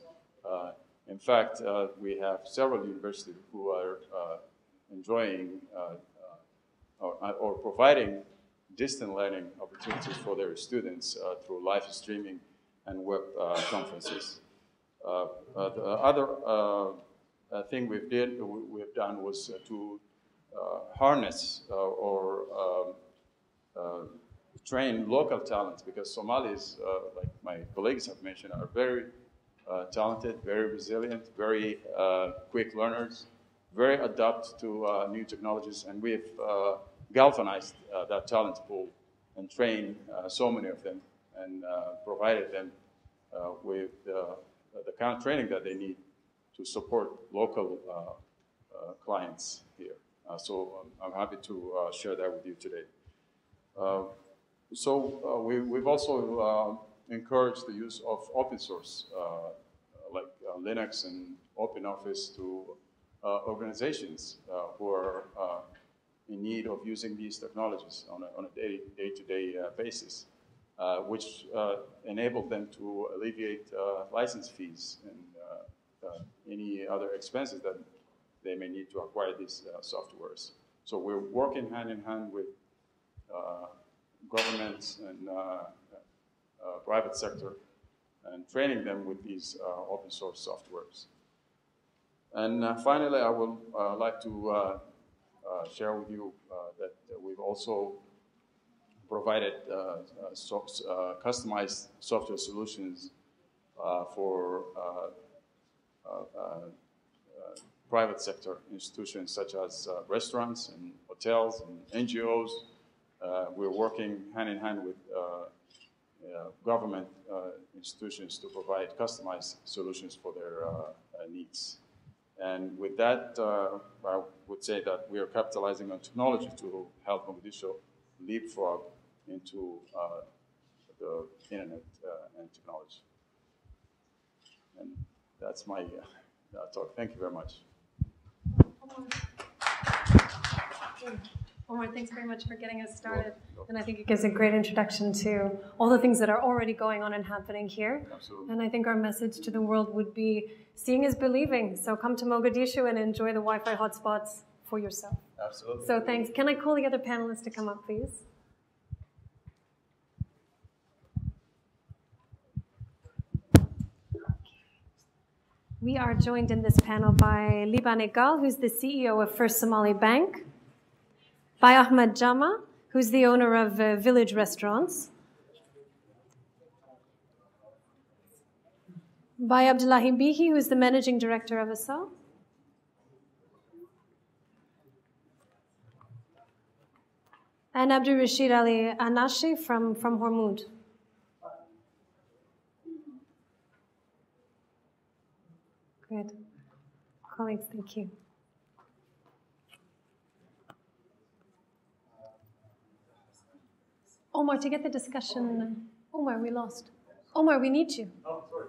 In fact, we have several universities who are enjoying or providing distant learning opportunities for their students through live streaming and web conferences. The other thing we've done was to harness or train local talents, because Somalis, like my colleagues have mentioned, are very talented, very resilient, very quick learners, very adept to new technologies, and we've galvanized that talent pool and trained so many of them and provided them with the kind of training that they need to support local clients here. So I'm happy to share that with you today. We've also encouraged the use of open source like Linux and OpenOffice to organizations who are in need of using these technologies on a day-to-day basis, which enabled them to alleviate license fees and any other expenses that they may need to acquire these softwares. So we're working hand in hand with governments and private sector and training them with these open source softwares. And finally, I would like to share with you that we've also provided customized software solutions for private sector institutions such as restaurants and hotels and NGOs. We're working hand in hand with government institutions to provide customized solutions for their needs. And with that, I would say that we are capitalizing on technology to help Mogadishu leapfrog into the internet and technology. And that's my talk. Thank you very much. Omar, thanks very much for getting us started. And I think it gives a great introduction to all the things that are already going on and happening here. Absolutely. And I think our message to the world would be, seeing is believing. So come to Mogadishu and enjoy the Wi-Fi hotspots for yourself. Absolutely. So thanks. Can I call the other panelists to come up, please? We are joined in this panel by Liban Iqbal, who's the CEO of First Somali Bank, by Ahmed Jama, who's the owner of Village Restaurants, by Abdullahi Bihi, who's the managing director of ASAL, and Abdul Rashid Ali Anashi from Hormuz. Good. Colleagues, thank you. Omar, to get the discussion, Omar, we lost. Omar, we need you. Oh, sorry.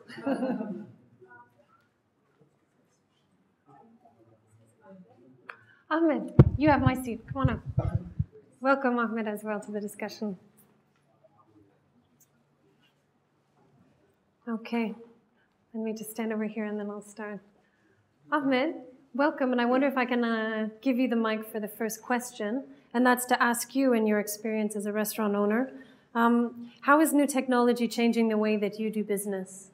Ahmed, you have my seat. Come on up. Welcome, Ahmed, as well to the discussion. Okay. Let me just stand over here and then I'll start. Ahmed, welcome, and I wonder if I can give you the mic for the first question, and that's to ask you, in your experience as a restaurant owner, how is new technology changing the way that you do business?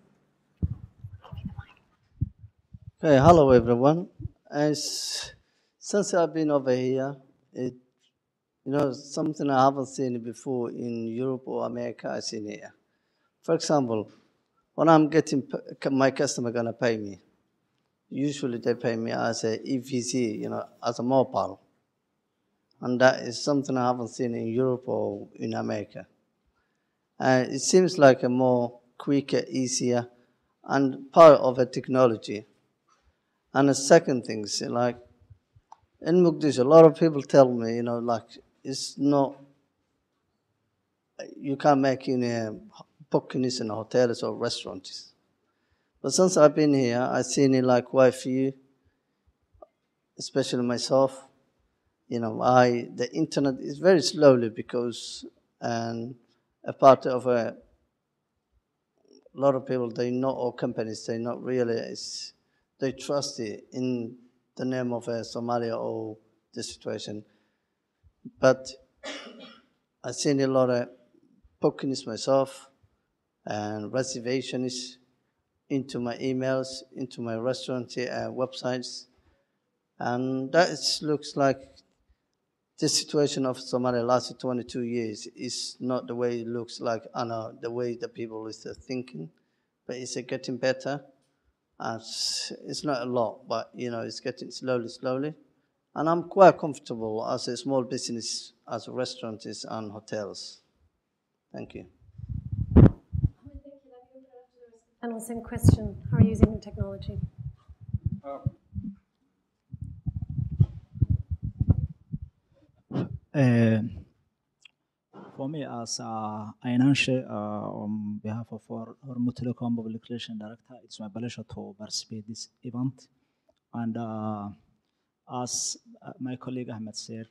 Okay, hello everyone. Since I've been over here, something I haven't seen before in Europe or America, I've seen here. For example, when I'm getting my customer gonna pay me, usually they pay me as a EVC, as a mobile. And that is something I haven't seen in Europe or in America. It seems like a more quicker, easier, and part of a technology. And the second thing is, like, in Mogadishu, a lot of people tell me, it's not, you can't make any bookings in hotels or restaurants. But since I've been here, I've seen it like quite a few, especially myself. The internet is very slowly because a part of a lot of people, or companies, they not really, they trust it in the name of Somalia or the situation. But I've seen a lot of bookings myself and reservations into my emails, into my restaurant websites. And that looks like the situation of Somalia lasted 22 years is not the way it looks like, the way the people is thinking, but it's getting better. It's not a lot, but it's getting slowly. And I'm quite comfortable as a small business, as restaurants and hotels. Thank you. And the same question, how are you using the technology? For me, as Ainanche, on behalf of our Hormuz Telecom Public Relations Director, it's my pleasure to participate in this event. And as my colleague Ahmed said,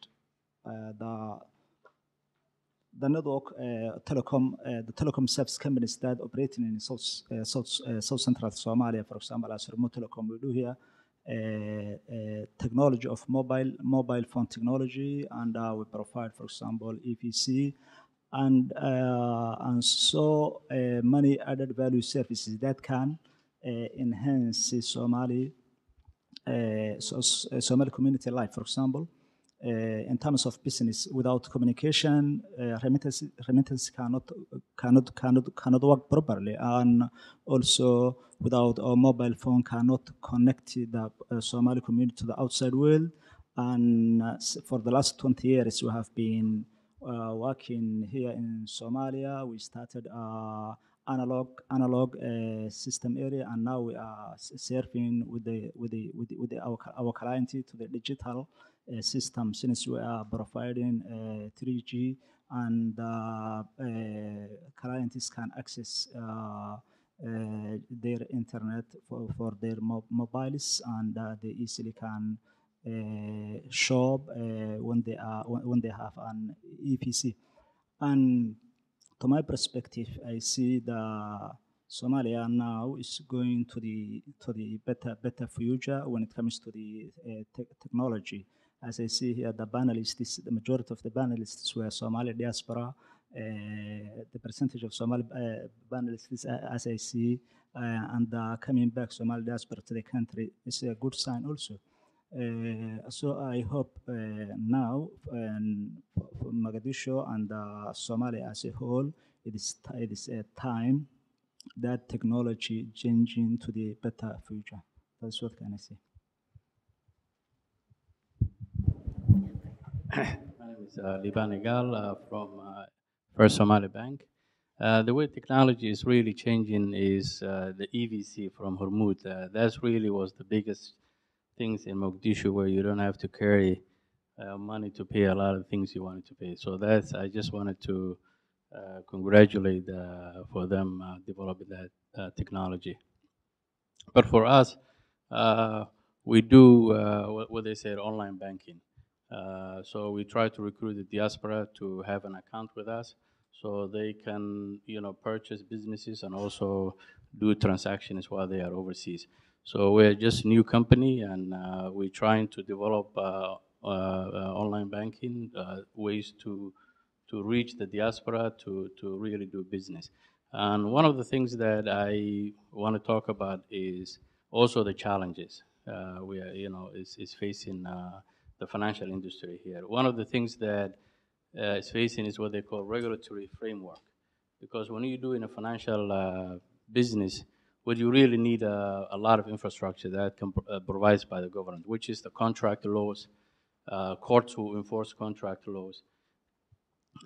the network the telecom service companies that operating in South Central Somalia, for example, as Remote Telecom, we do here technology of mobile phone technology, and we provide, for example, EPC, and so many added value services that can enhance Somali community life, for example. In terms of business, without communication, remittance cannot work properly, and also without a mobile phone cannot connect the Somali community to the outside world. And for the last 20 years, we have been working here in Somalia. We started analog system area, and now we are serving with our client to the digital system, since we are providing 3G, and clients can access their internet for their mobiles, and they easily can shop when they have an EPC. And to my perspective, I see the Somalia now is going to the better future when it comes to the technology. As I see here, the panelists, the majority of the panelists were Somali diaspora. The percentage of Somali panelists, as I see, and coming back Somali diaspora to the country is a good sign also. So I hope now for Mogadishu and Somalia as a whole, it is a time that technology changing to the better future. That's what can I say. My name is Liban Igal from First Somali Bank. The way technology is really changing is the EVC from Hormuz. That's really was the biggest things in Mogadishu, where you don't have to carry money to pay a lot of things you wanted to pay. So that's, I just wanted to congratulate for them developing that technology. But for us, we do what they say, online banking. So we try to recruit the diaspora to have an account with us, so they can, purchase businesses and also do transactions while they are overseas. So we're just a new company, and we're trying to develop online banking ways to reach the diaspora to really do business. And one of the things that I want to talk about is also the challenges we are, is facing the financial industry here. One of the things that is facing is what they call regulatory framework, because when you do in a financial business, what you really need a lot of infrastructure that can provided by the government, which is the contract laws, courts who enforce contract laws,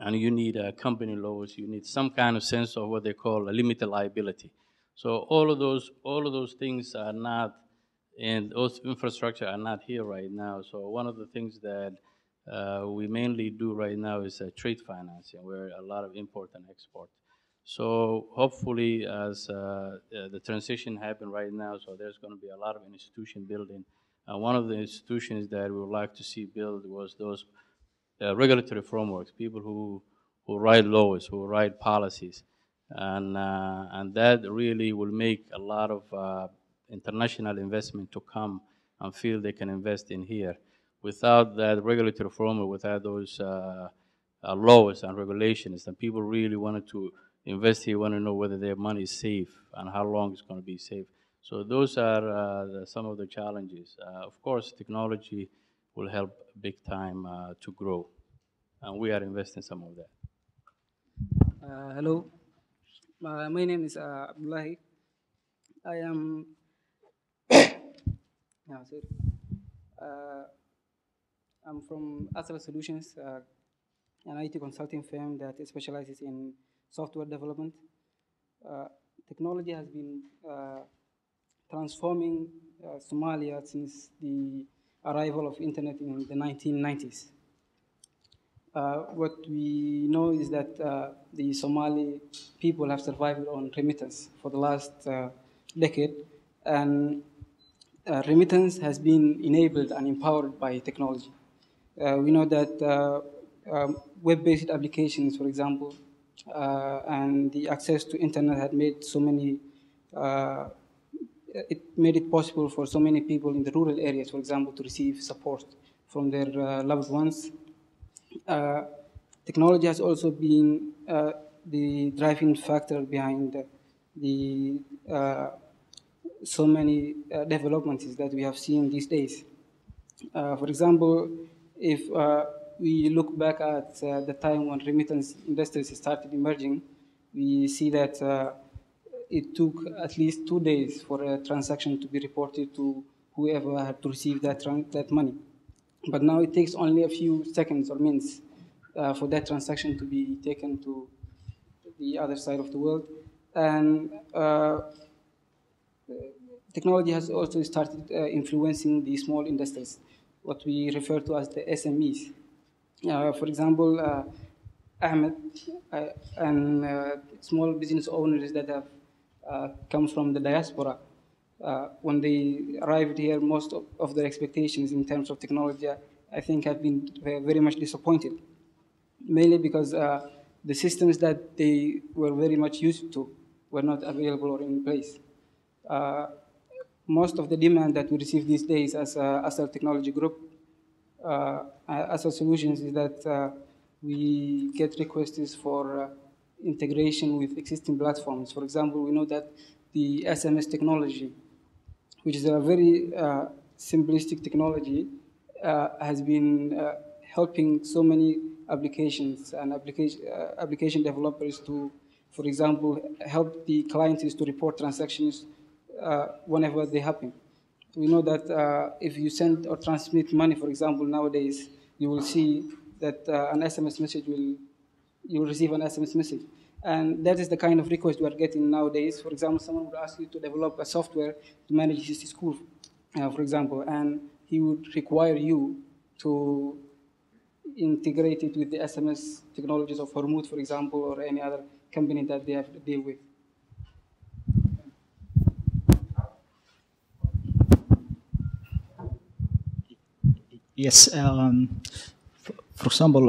and you need company laws. You need some kind of sense of what they call a limited liability. So all of those things are not, and those infrastructure are not here right now. So one of the things that we mainly do right now is trade financing, where a lot of import and export. So hopefully, as the transition happen right now, so there's going to be a lot of institution building. One of the institutions that we would like to see built was those regulatory frameworks, people who write laws, who write policies, and that really will make a lot of international investment to come and feel they can invest in here. Without that regulatory framework, without those laws and regulations, then people really wanted to invest here, want to know whether their money is safe and how long it's going to be safe. So those are some of the challenges. Of course, technology will help big time to grow, and we are investing some of that. Hello, my name is Abdullahi. I am sorry. I'm from Asra Solutions, an IT consulting firm that specializes in software development. Technology has been transforming Somalia since the arrival of internet in the 1990s. what we know is that the Somali people have survived on remittance for the last decade, and remittance has been enabled and empowered by technology. We know that web-based applications, for example, and the access to internet had made so many, it made it possible for so many people in the rural areas, for example, to receive support from their loved ones. Technology has also been the driving factor behind the so many developments that we have seen these days. For example, if we look back at the time when remittance industries started emerging, we see that it took at least 2 days for a transaction to be reported to whoever had to receive that money. But now it takes only a few seconds or minutes for that transaction to be taken to the other side of the world. And technology has also started influencing the small industries, what we refer to as the SMEs. For example, Ahmed and small business owners that have come from the diaspora, when they arrived here, most of their expectations in terms of technology, I think, have been very much disappointed, mainly because the systems that they were very much used to were not available or in place. Most of the demand that we receive these days as a technology group, as a solutions, is that we get requests for integration with existing platforms. For example, we know that the SMS technology, which is a very simplistic technology, has been helping so many applications and application developers to, for example, help the clients to report transactions whenever they happen. We know that if you send or transmit money, for example, nowadays, you will see that an SMS message you will receive an SMS message. And that is the kind of request we are getting nowadays. For example, someone would ask you to develop a software to manage his school, for example, and he would require you to integrate it with the SMS technologies of Hormuz, for example, or any other company that they have to deal with. Yes. For example,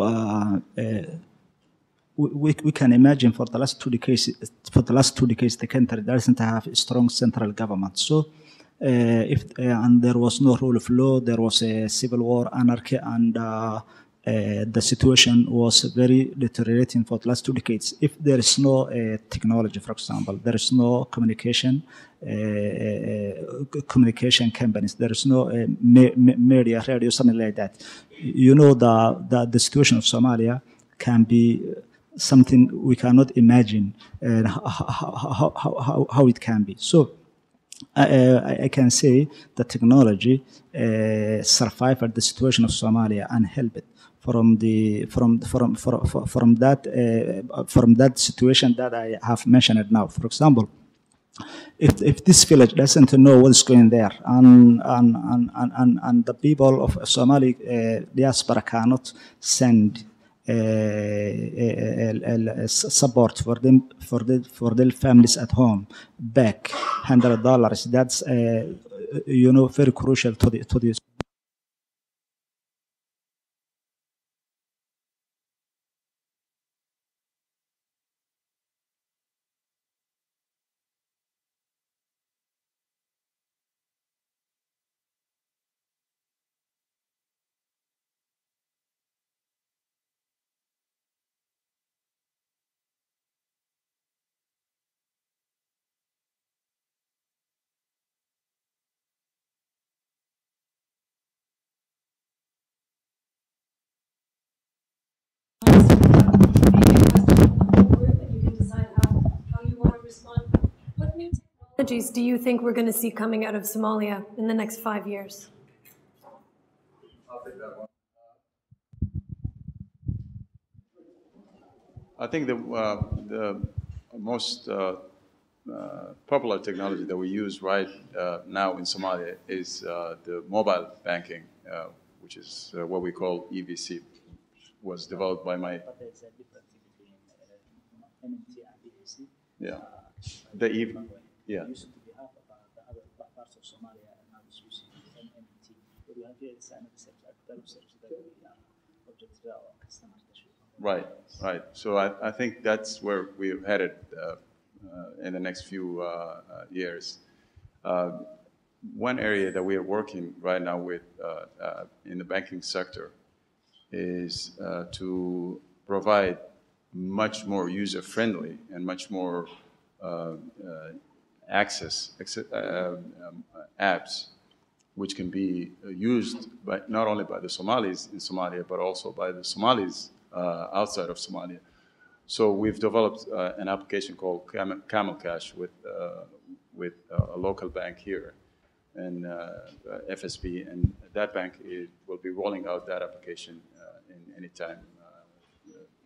we can imagine for the last 2 decades, the country doesn't have a strong central government. So, and there was no rule of law, there was a civil war, anarchy, and the situation was very deteriorating for the last 2 decades. If there is no technology, for example, there is no communication companies, there is no media, radio, something like that. You know, the situation of Somalia can be something we cannot imagine how it can be. So I can say that technology survived the situation of Somalia and helped it from that situation that I have mentioned now. For example, if this village doesn't know what's going there, and the people of Somali diaspora cannot send support for them for their families at home back $100, that's very crucial to this. What new technologies do you think we're going to see coming out of Somalia in the next 5 years? I'll take that one. I think the most popular technology that we use right now in Somalia is the mobile banking, which is what we call EVC, was developed by my. But there's a difference between MNT and DAC. Yeah. The EV. Yeah. It used to be half of the other parts of Somalia, and now it's using MNT. But we have here this another service that we objects or customers. Right, right. So I think that's where we're headed in the next few years. One area that we are working right now with in the banking sector is to provide much more user-friendly and much more apps which can be used by, not only by the Somalis in Somalia, but also by the Somalis outside of Somalia. So we've developed an application called Camel Cash with a local bank here, and FSB, and that bank will be rolling out that application in any time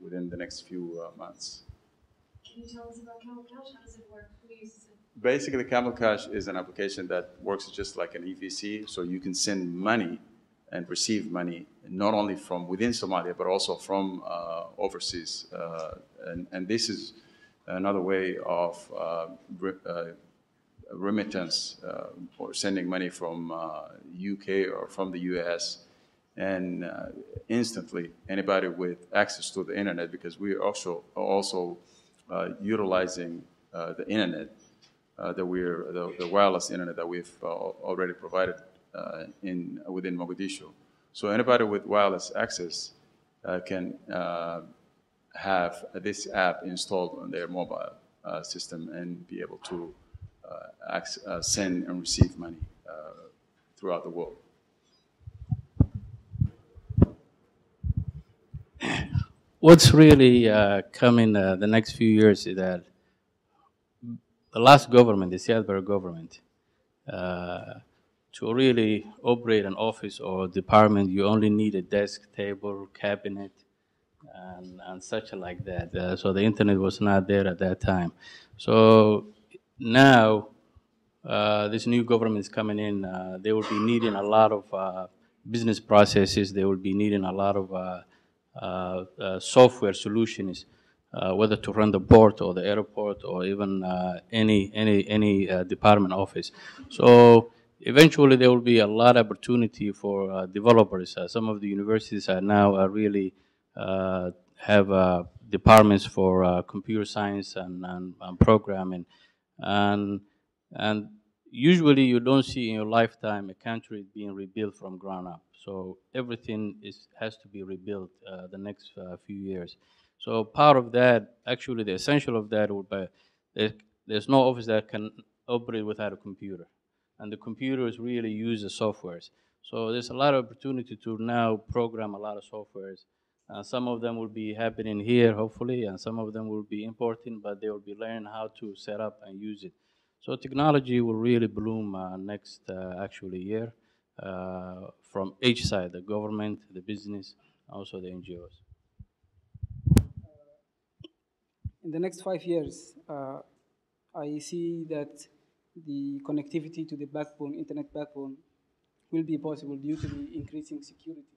within the next few months. Can you tell us about Camel Cash? How does it work? Who uses it? Basically, Camel Cash is an application that works just like an EVC, so you can send money and receive money not only from within Somalia, but also from overseas. And this is another way of remittance or sending money from UK or from the US. And instantly, anybody with access to the internet, because we are also utilizing the internet, the wireless internet that we've already provided within Mogadishu. So anybody with wireless access can have this app installed on their mobile system and be able to send and receive money throughout the world. What's really coming the next few years is that the last government, the Seattle government, to really operate an office or department, you only need a desk, table, cabinet, and such like that. So the internet was not there at that time. So now this new government is coming in. They will be needing a lot of business processes. They will be needing a lot of software solutions, whether to run the port or the airport or even any department office. So eventually there will be a lot of opportunity for developers. Some of the universities are now really have departments for computer science and programming, and usually you don't see in your lifetime a country being rebuilt from ground up. So everything has to be rebuilt the next few years. So part of that, actually the essential of that would be there's no office that can operate without a computer. And the computers really use the softwares. So there's a lot of opportunity to now program a lot of softwares. Some of them will be happening here, hopefully, and some of them will be importing, but they will be learning how to set up and use it. So technology will really bloom next actually year from each side, the government, the business, also the NGOs. In the next 5 years, I see that the connectivity to the backbone, internet backbone, will be possible due to the increasing security.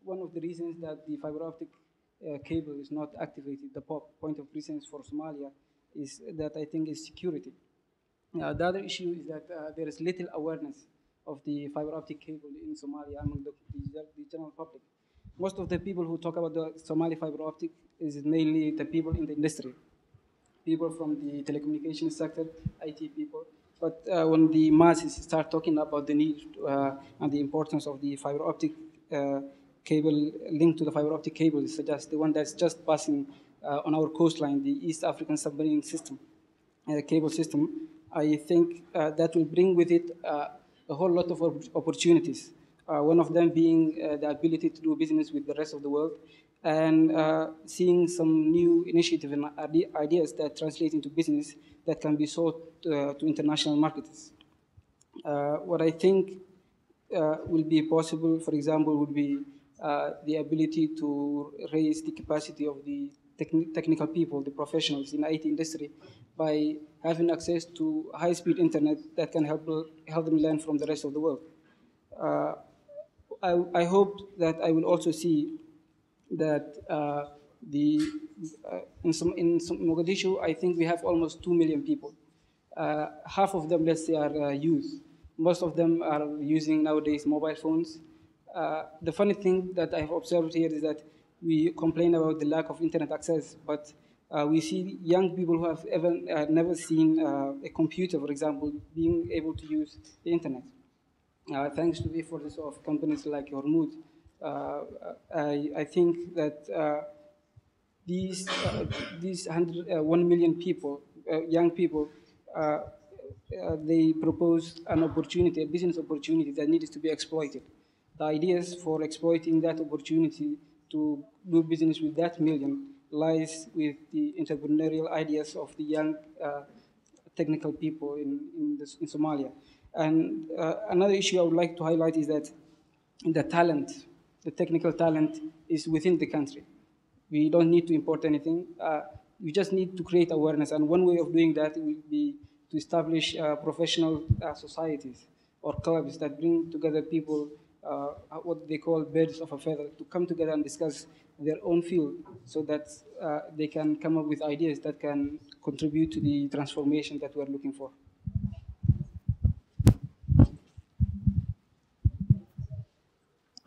One of the reasons that the fiber optic cable is not activated, the point of presence for Somalia, is that I think is security. The other issue is that there is little awareness of the fiber optic cable in Somalia among the general public. Most of the people who talk about the Somali fiber optic is mainly the people in the industry, people from the telecommunications sector, IT people. But when the masses start talking about the need and the importance of the fiber optic cable linked to the fiber optic cable, such as the one that's just passing on our coastline, the East African submarine system, cable system, I think that will bring with it a whole lot of opportunities. One of them being the ability to do business with the rest of the world, and seeing some new initiatives and ideas that translate into business that can be sold to international markets. What I think will be possible, for example, would be the ability to raise the capacity of the technical people, the professionals in the IT industry, by having access to high-speed internet that can help them learn from the rest of the world. I hope that I will also see that in Mogadishu, I think we have almost 2 million people. Half of them, let's say, are youth. Most of them are using nowadays mobile phones. The funny thing that I've observed here is that we complain about the lack of internet access, but we see young people who have never seen a computer, for example, being able to use the internet. Thanks to the efforts of companies like Hormuz, I think that these 1 million people, young people, they propose an opportunity, a business opportunity that needs to be exploited. The ideas for exploiting that opportunity to do business with that million lies with the entrepreneurial ideas of the young technical people in Somalia. And another issue I would like to highlight is that the talent, the technical talent, is within the country. We don't need to import anything. We just need to create awareness. And one way of doing that will be to establish professional societies or clubs that bring together people, what they call birds of a feather, to come together and discuss their own field so that they can come up with ideas that can contribute to the transformation that we're looking for.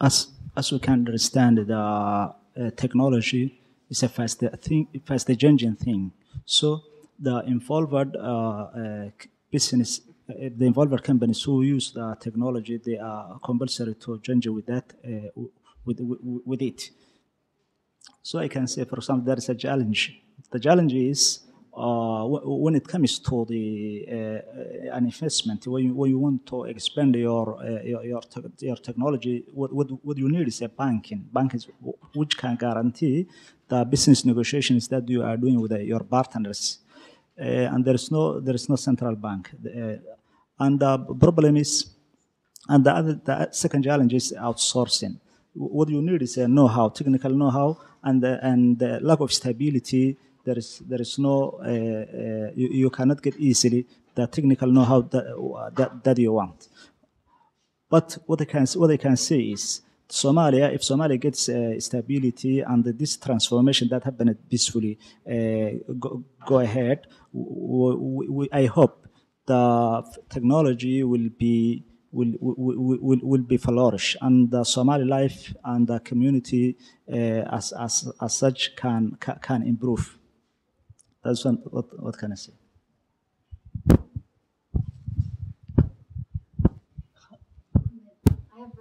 As we can understand, the technology is a fast changing thing. So the involved business, the involved companies who use the technology, they are compulsory to change with that, with it. So I can say, for example, there is a challenge. The challenge is when it comes to the an investment, when you want to expand your technology, what you need is a banking. Banks which can guarantee the business negotiations that you are doing with your partners, and there is no central bank. And the problem is, and the second challenge is outsourcing. What you need is a know-how, technical know-how, and the lack of stability. There is no you cannot get easily the technical know-how that you want. But what I can say is, Somalia, if Somalia gets stability and this transformation that happened peacefully go ahead, I hope the technology will be flourish, and the Somali life and the community as such can improve. That's what can I say? I have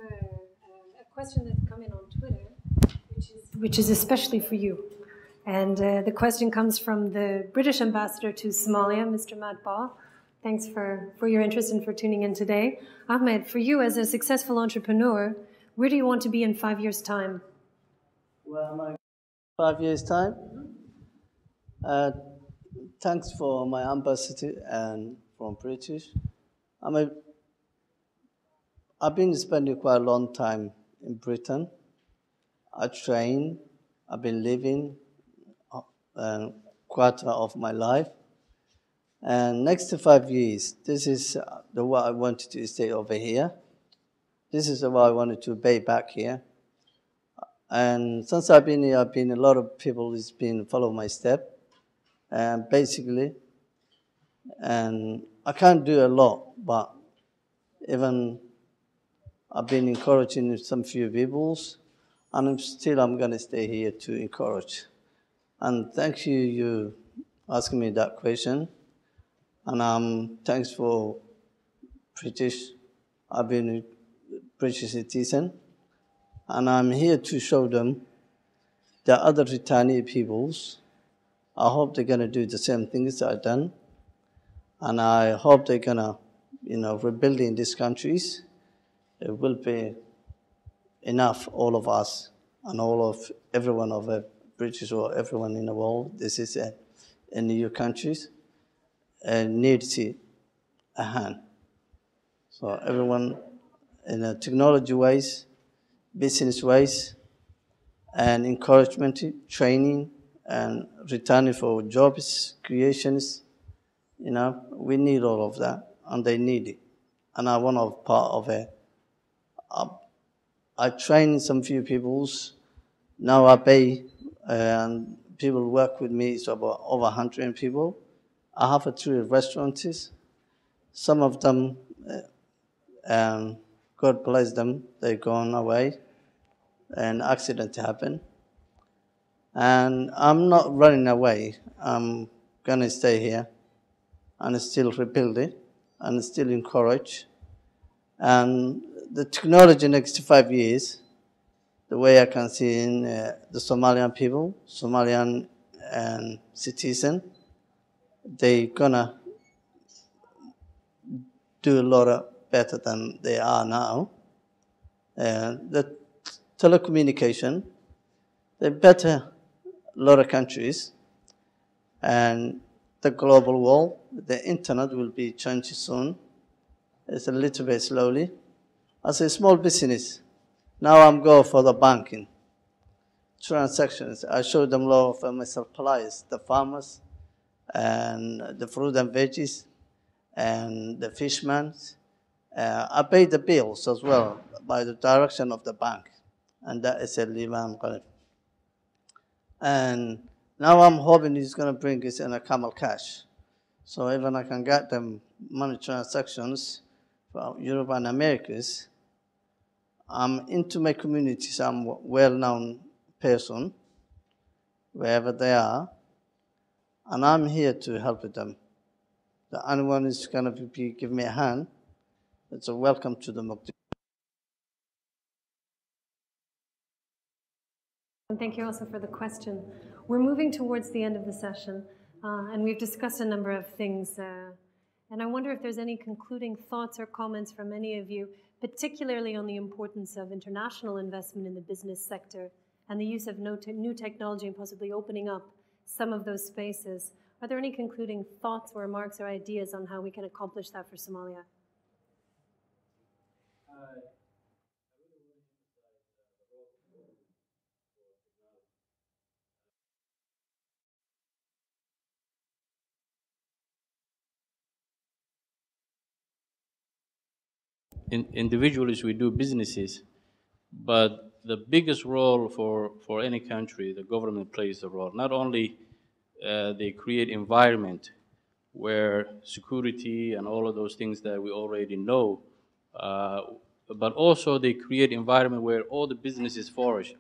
a question that's come in on Twitter, which is especially for you. And the question comes from the British ambassador to Somalia, Mr. Matt Ball. Thanks for your interest and for tuning in today. Ahmed, for you as a successful entrepreneur, where do you want to be in 5 years' time? Well, 5 years' time? Thanks for my ambassador and from British. I've been spending quite a long time in Britain. I train. I've been living quarter of my life. And next to 5 years, this is what I wanted to stay over here. This is what I wanted to pay back here. And since I've been here, a lot of people has been follow my step. And basically, and I can't do a lot, but even I've been encouraging some few peoples, and I'm going to stay here to encourage. And thank you asking me that question. And thanks for British. I've been a British citizen, and I'm here to show them the other returning peoples. I hope they're going to do the same things I've done. And I hope they're going to, rebuilding these countries. It will be enough, all of us, and everyone of British or everyone in the world. This is in new countries needs a hand. So everyone in a technology-wise, business-wise, and encouragement, training, and returning for jobs, creations, we need all of that, and they need it. And I want to be part of it. I train some few peoples Now I pay, and people work with me. It's about over 100 people. I have 3 restaurants. Some of them, God bless them, they've gone away, and accident happened. And I'm not running away. I'm gonna stay here and still rebuild it and still encourage. And the technology next 5 years, the way I can see in the Somalian people, Somalian citizen, they gonna do a lot better than they are now. The telecommunication, they better a lot of countries, and the global world, the internet will be changed soon. It's a little bit slowly. As a small business, now I'm going for the banking transactions. I show them a lot of my suppliers, the farmers, and the fruit and veggies, and the fishermen. I pay the bills as well by the direction of the bank, and that is a Liban. And now I'm hoping he's going to bring this in a camel cash. So even I can get them money transactions from Europe and Americas. I'm into my communities. I'm a well-known person, wherever they are, and I'm here to help them. If anyone is going to give me a hand, it's a welcome to the Mogadishu. And thank you also for the question. We're moving towards the end of the session, and we've discussed a number of things. And I wonder if there's any concluding thoughts or comments from any of you, particularly on the importance of international investment in the business sector and the use of new technology and possibly opening up some of those spaces. Are there any concluding thoughts or remarks or ideas on how we can accomplish that for Somalia? Individuals, we do businesses, but the biggest role for any country, the government plays a role. Not only they create environment where security and all of those things that we already know, but also they create environment where all the businesses flourish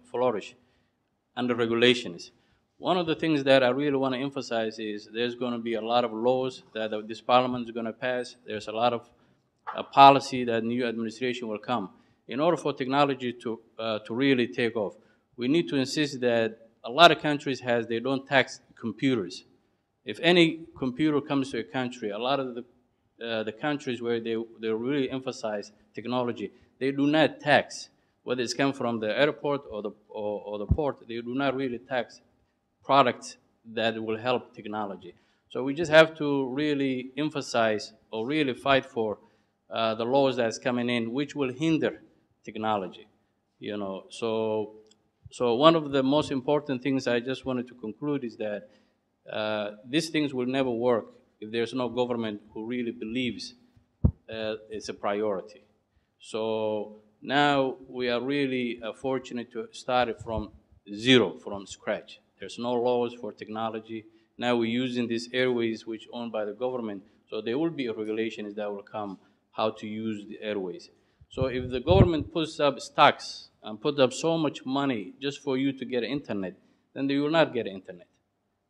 under regulations. One of the things that I really want to emphasize is there's going to be a lot of laws that this parliament is going to pass. There's a lot of policy that new administration will come. In order for technology to really take off, we need to insist that a lot of countries they don't tax computers. If any computer comes to a country, a lot of the countries where they really emphasize technology, they do not tax. Whether it's come from the airport or the port, they do not really tax products that will help technology. So we just have to really emphasize or really fight for the laws that's coming in, which will hinder technology. You know, so one of the most important things I just wanted to conclude is that these things will never work if there's no government who really believes it's a priority. So now we are really fortunate to start it from zero, from scratch. There's no laws for technology. Now we're using these airways which are owned by the government, so there will be regulations that will come how to use the airways. So if the government puts up stocks and put up so much money just for you to get internet, then you will not get internet,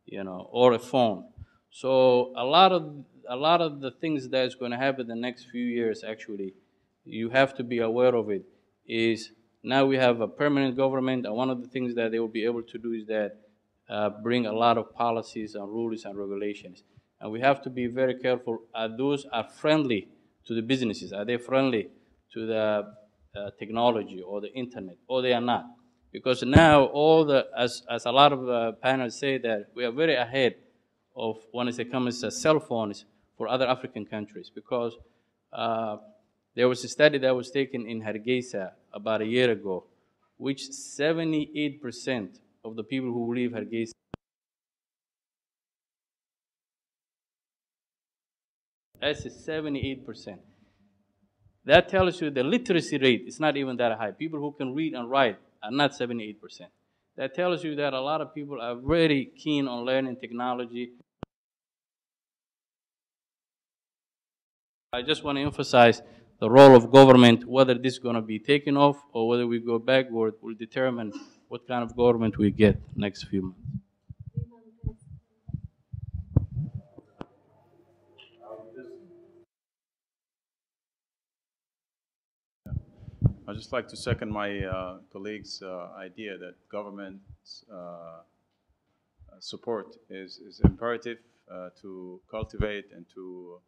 you know, or a phone. So a lot of the things that is going to happen in the next few years, actually, you have to be aware of it, is now we have a permanent government, and one of the things that they will be able to do is that bring a lot of policies and rules and regulations. And we have to be very careful. Those are friendly to the businesses? Are they friendly to the technology or the internet, or they are not? Because now as a lot of panels say, that we are very ahead of when it comes to cell phones for other African countries, because there was a study that was taken in Hargeisa about a year ago, which 78% of the people who live Hargeisa that's 78%. That tells you the literacy rate is not even that high. People who can read and write are not 78%. That tells you that a lot of people are very keen on learning technology. I just want to emphasize the role of government. Whether this is going to be taken off or whether we go backward will determine what kind of government we get next few months. I'd just like to second my colleague's idea that government support is imperative to cultivate and to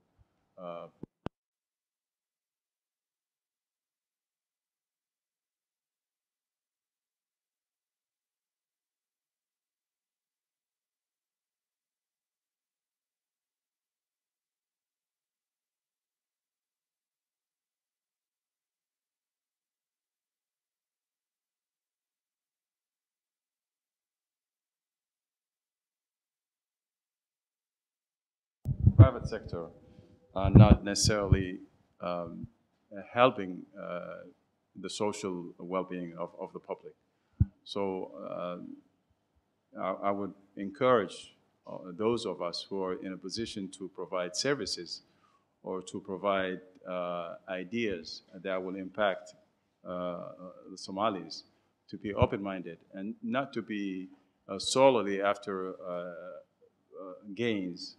private sector are not necessarily helping the social well-being of the public. So I would encourage those of us who are in a position to provide services or to provide ideas that will impact the Somalis to be open-minded and not to be solely after gains,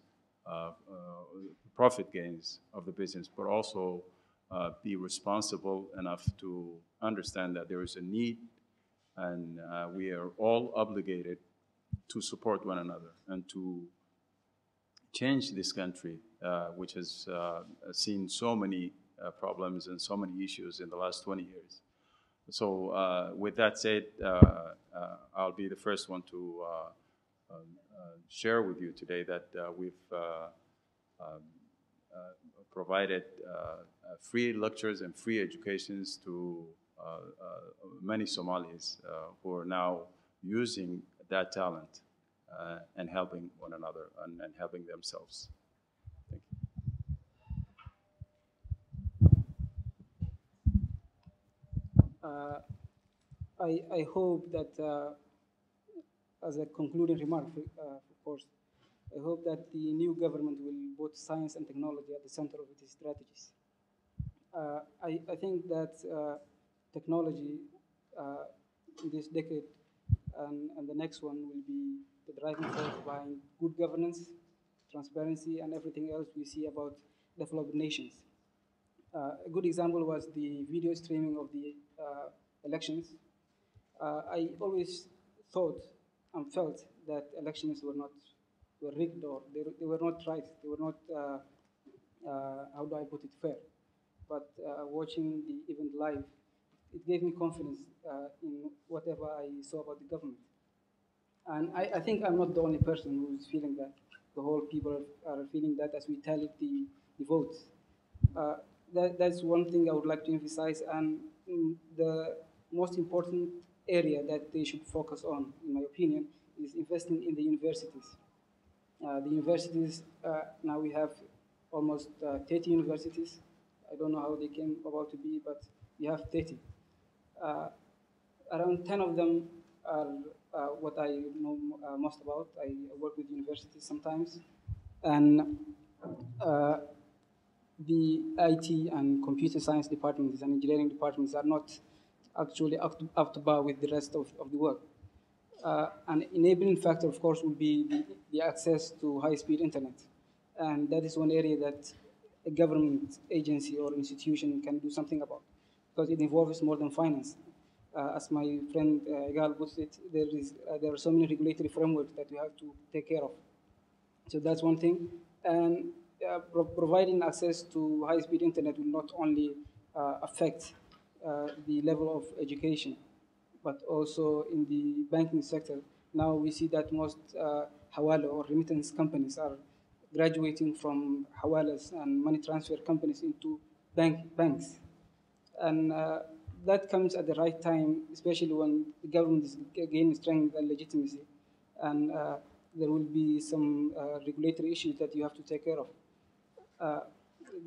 profit gains of the business, but also be responsible enough to understand that there is a need and we are all obligated to support one another and to change this country, which has seen so many problems and so many issues in the last 20 years. So with that said, I'll be the first one to share with you today that we've provided free lectures and free educations to many Somalis who are now using that talent and helping one another and helping themselves. Thank you. I hope that, as a concluding remark, of course, I hope that the new government will put science and technology at the center of its strategies. I think that technology in this decade and the next one will be the driving force behind good governance, transparency, and everything else we see about developed nations. A good example was the video streaming of the elections. I always thought and felt that elections were rigged or they were not right. They were not, how do I put it, fair. But watching the event live, it gave me confidence in whatever I saw about the government. And I think I'm not the only person who's feeling that. The whole people are feeling that as we tally the votes. That's one thing I would like to emphasize. And the most important area that they should focus on, in my opinion, is investing in the universities. The universities, now we have almost 30 universities. I don't know how they came about to be, but we have 30. Around 10 of them are what I know most about. I work with universities sometimes. And the IT and computer science departments and engineering departments are not actually up to bar with the rest of the work. An enabling factor, of course, would be the access to high-speed internet. And that is one area that a government agency or institution can do something about, because it involves more than finance. As my friend Gal puts it, there are so many regulatory frameworks that we have to take care of. So that's one thing. And providing access to high-speed internet will not only affect the level of education, but also in the banking sector. Now we see that most hawala or remittance companies are graduating from hawalas and money transfer companies into banks. And that comes at the right time, especially when the government is gaining strength and legitimacy. And there will be some regulatory issues that you have to take care of.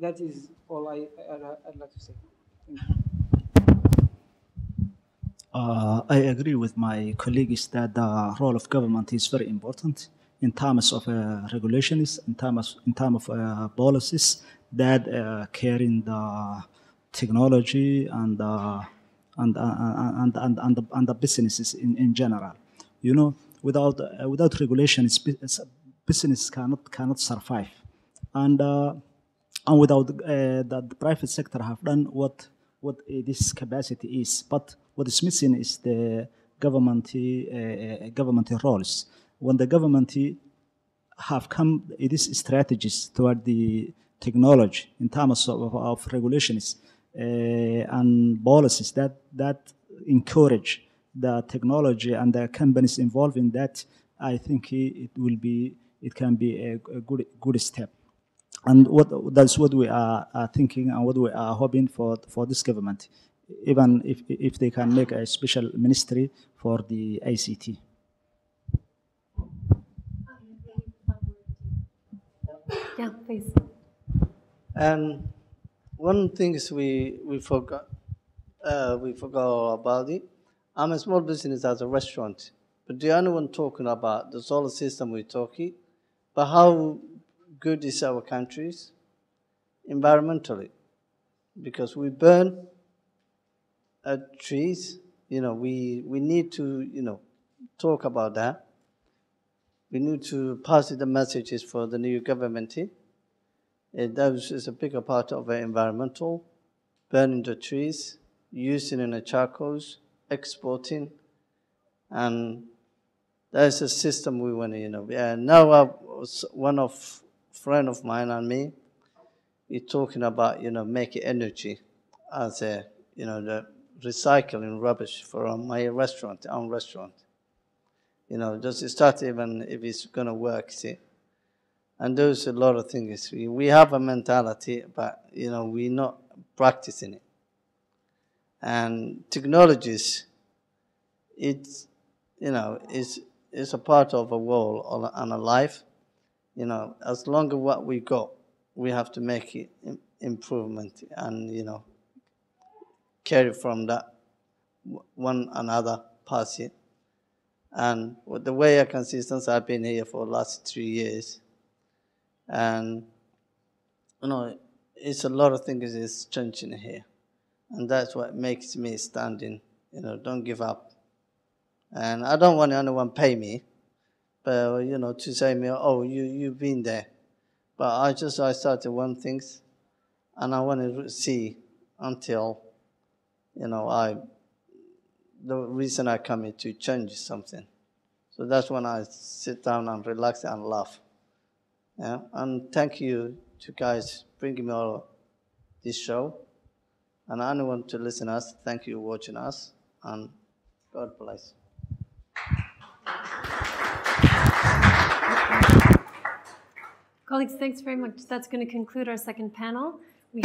That is all I'd like to say. Thank you. I agree with my colleagues that the role of government is very important in terms of regulations, in terms of policies that carrying the technology and the businesses in general. You know, without regulations, business cannot survive, and without the private sector have done what this capacity is, but what is missing is the government roles. When the government have come these strategies toward the technology in terms of regulations and policies that encourage the technology and the companies involved in that, I think it can be a good step. And that's what we are thinking and what we are hoping for this government, even if they can make a special ministry for the ICT. Yeah, please. And one thing is we forgot about it. I'm a small business as a restaurant, but the only one talking about the solar system we're talking, but how good is our countries environmentally? Because we burn trees, we need to, talk about that. We need to pass the messages for the new government. That is a bigger part of the environmental, burning the trees, using in the charcoals, exporting, and that's a system we want to, now one of friend of mine and me, we're talking about, making energy as a, the recycling rubbish for my restaurant, our own restaurant. Just start even if it's going to work, see. And there's a lot of things. We have a mentality, but, we're not practicing it. And technologies, it's a part of a world and a life. As long as what we got, we have to make it improvement and, carry from that one another, pass it. And the way I can see, since I've been here for the last 3 years, and, it's a lot of things is changing here. And that's what makes me standing, don't give up. And I don't want anyone pay me, but, to say me, oh, you've been there. But I started one thing, and I want to see until, the reason I come here to change something. So that's when I sit down and relax and laugh. Yeah? And thank you to guys bringing me all this show. And anyone to listen to us, thank you for watching us, and God bless. Colleagues, thanks very much. That's going to conclude our second panel. You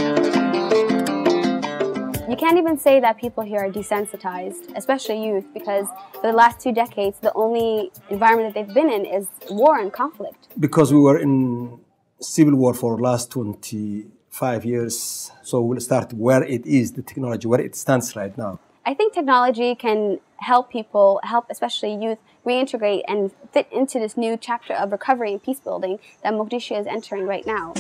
can't even say that people here are desensitized, especially youth, because for the last 2 decades, the only environment that they've been in is war and conflict. Because we were in civil war for the last 25 years, so we'll start where it is, the technology, where it stands right now. I think technology can help people, especially youth, reintegrate and fit into this new chapter of recovery and peace building that Mogadishu is entering right now.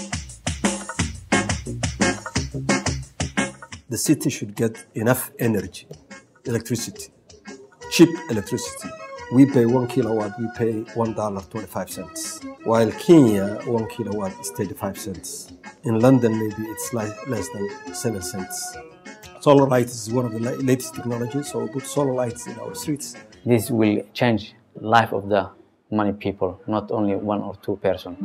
The city should get enough energy, electricity, cheap electricity. We pay 1 kilowatt, we pay $1.25. While Kenya, 1 kilowatt is 35 cents. In London, maybe it's less than 7 cents. Solar lights is one of the latest technologies, so we put solar lights in our streets. This will change the life of the many people, not only 1 or 2 persons.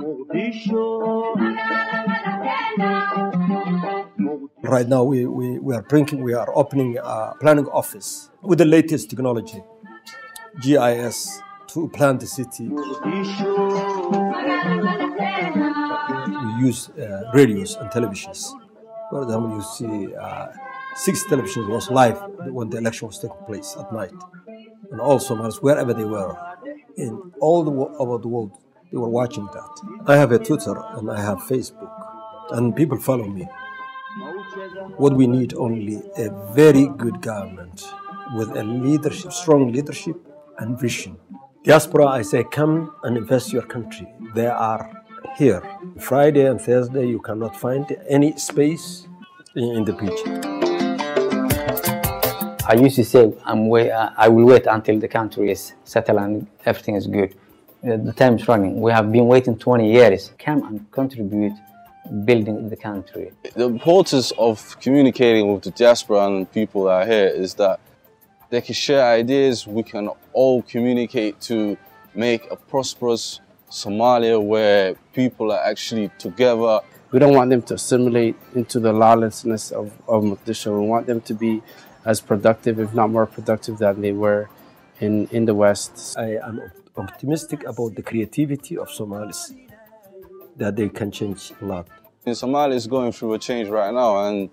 Right now, we are opening a planning office with the latest technology, GIS, to plan the city. We use radios and televisions. For example, you see 6 televisions was live when the election was taking place at night. And all Somalis, wherever they were, in all over the world, they were watching that. I have a Twitter and I have Facebook, and people follow me. What we need only a very good government with a leadership, strong leadership and vision. Diaspora, I say, come and invest your country. They are here. Friday and Thursday, you cannot find any space in the beach. I used to say, I will wait until the country is settled and everything is good. The time is running. We have been waiting 20 years. Come and contribute building the country. The importance of communicating with the diaspora and people that are here is that they can share ideas. We can all communicate to make a prosperous Somalia where people are actually together. We don't want them to assimilate into the lawlessness of Mogadishu. We want them to be as productive, if not more productive, than they were in the West. I am optimistic about the creativity of Somalis, that they can change a lot. Somalia is going through a change right now, and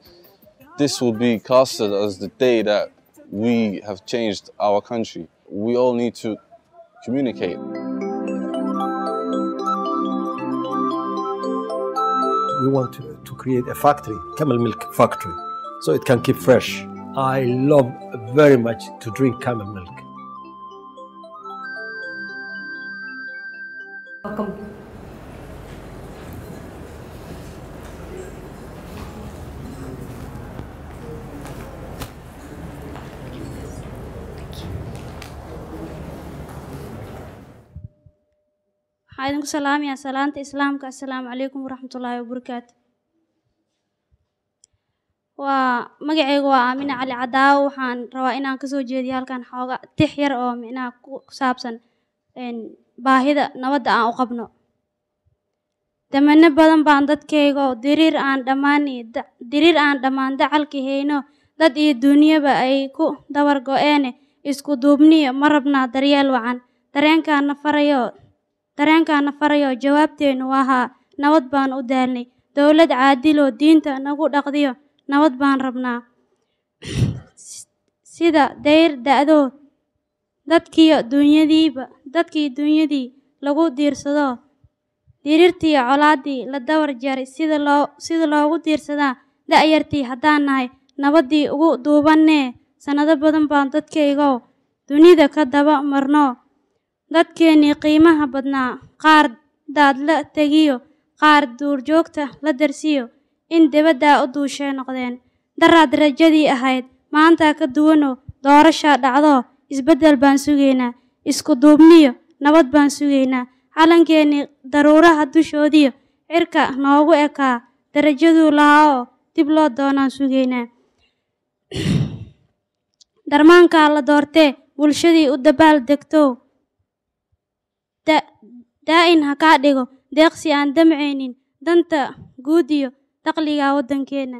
this will be casted as the day that we have changed our country. We all need to communicate. We want to create a factory, camel milk factory, so it can keep fresh. I love very much to drink camel milk. Welcome. waxaan ku salaamayaa salaanta islaamka assalaamu calaykum waraxmatullaahi wabarakaatu waa magacaygu waa Aamina Cali Cadaawo waxaan rabaa inaan ka soo jeediyo halkan xooga tix yar oo micnaha ku saabsan baahida nabadda aan u qabno damane badan baan dadkayga diriir aan dhammaan dacalka hayno dad iyo dunyaba ay ku dabar go'een isku duubniyo ma rabnaa daryeel wacan dareenkaana farayo jawaabteenu waa haa nabad baan u daalnay dowlad caadiloo diinta nagu dhaqdiyo nabad baan rabnaa sida dayr da'do dadkii dunyadii lagu diirsado diriirtii colaadii la dawar jaray sida loogu diirsadaa da'yartii haddaan nahay nabaddii ugu duubannee sannado badan baan dadkaygo dunida ka daba marno dadkeennii qiimaha badnaa qaar daad la tegiyo qaar duurjoogta la darsiyo in dibaddaa u duushee noqdeen daraad rajadii ahayd maanta ka duwanoo doorashaa dhacdo isbeddel baan sugaynaa isku duubniyo nabad baan sugaynaa calankeenni daruuraha dushoodiyo cirka noogu ekaa darajaduu lahaa oo dib loo doonaan sugaynaa darmaankaa la doortee bulshadii u dabaal degtow daa'in ha kaa dhigo deeqsi aan damcaynin danta guud iyo dakhliga waddankeenna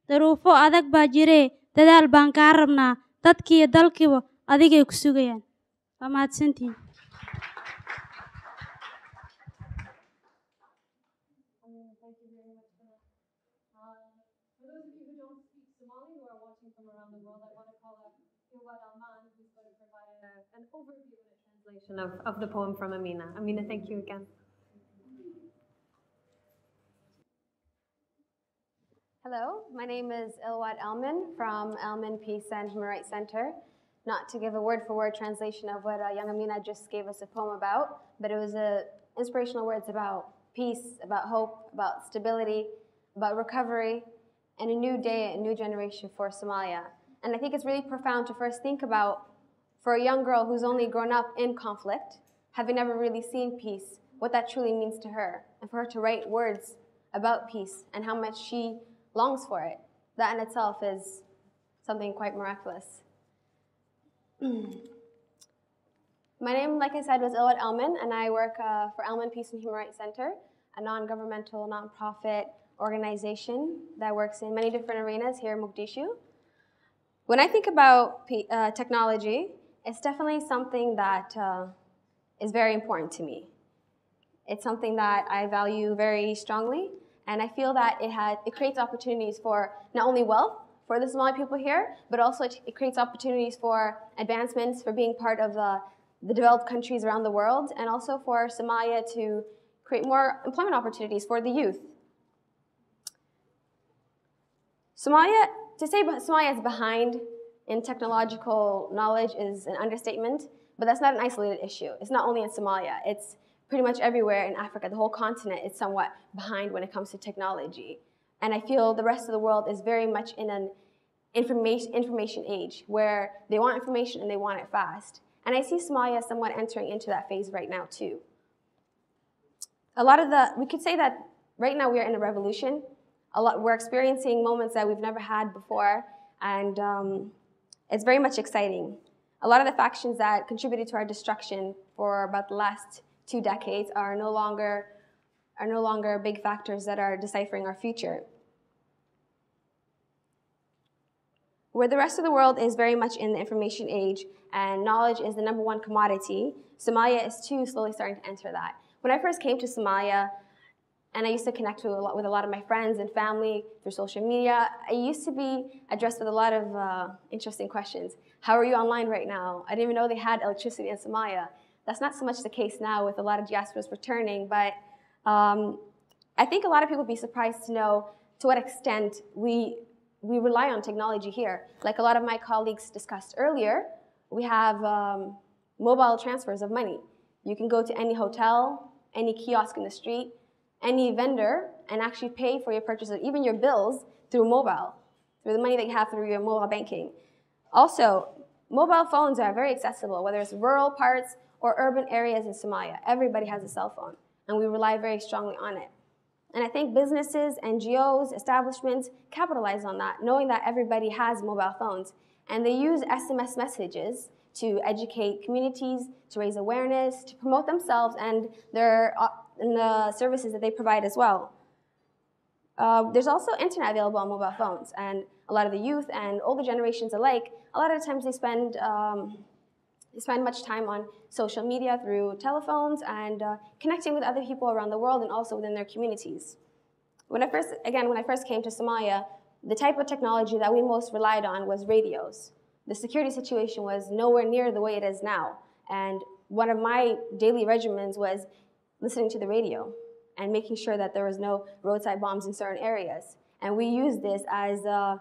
daruufo adag baa jiree dadaal baan kaa rabnaa dadkiiyo dalkiiba adigay ku sugayaan waa mahadsantihiin An overview and a translation of the poem from Amina. Amina, thank you again. Hello, my name is Ilwat Elman from Elman Peace and Human Rights Center. Not to give a word-for-word translation of what young Amina just gave us a poem about, but it was inspirational words about peace, about hope, about stability, about recovery, and a new day, a new generation for Somalia. And I think it's really profound to first think about, for a young girl who's only grown up in conflict, having never really seen peace, what that truly means to her, and for her to write words about peace and how much she longs for it. That in itself is something quite miraculous. My name, like I said, was Ilwat Elman, and I work for Elman Peace and Human Rights Center, a non-governmental, non-profit organization that works in many different arenas here in Mogadishu. When I think about technology, it's definitely something that is very important to me. It's something that I value very strongly, and I feel that it creates opportunities for not only wealth for the Somali people here, but also it creates opportunities for advancements, for being part of the developed countries around the world, and also for Somalia to create more employment opportunities for the youth. Somalia, to say Somalia is behind in technological knowledge is an understatement, but that's not an isolated issue. It's not only in Somalia, it's pretty much everywhere in Africa. The whole continent is somewhat behind when it comes to technology. And I feel the rest of the world is very much in an information age where they want information and they want it fast. And I see Somalia somewhat entering into that phase right now too. We could say that right now we are in a revolution. We're experiencing moments that we've never had before, and it's very much exciting. A lot of the factions that contributed to our destruction for about the last 2 decades are no longer big factors that are deciphering our future. Where the rest of the world is very much in the information age and knowledge is the #1 commodity, Somalia is too slowly starting to enter that. When I first came to Somalia, and I used to connect with a lot of my friends and family through social media, I used to be addressed with a lot of interesting questions. How are you online right now? I didn't even know they had electricity in Somalia. That's not so much the case now with a lot of diasporas returning, but I think a lot of people would be surprised to know to what extent we rely on technology here. Like a lot of my colleagues discussed earlier, we have mobile transfers of money. You can go to any hotel, any kiosk in the street, any vendor, and actually pay for your purchases, even your bills, through mobile, through the money that you have through your mobile banking. Also, mobile phones are very accessible, whether it's rural parts or urban areas in Somalia. Everybody has a cell phone, and we rely very strongly on it. And I think businesses, NGOs, establishments capitalize on that, knowing that everybody has mobile phones. And they use SMS messages to educate communities, to raise awareness, to promote themselves and the services that they provide as well. There's also internet available on mobile phones, and a lot of the youth and older generations alike, a lot of the times they spend much time on social media through telephones and connecting with other people around the world and also within their communities. When I first came to Somalia, the type of technology that we most relied on was radios. The security situation was nowhere near the way it is now. And one of my daily regimens was listening to the radio and making sure that there was no roadside bombs in certain areas. And we used this as a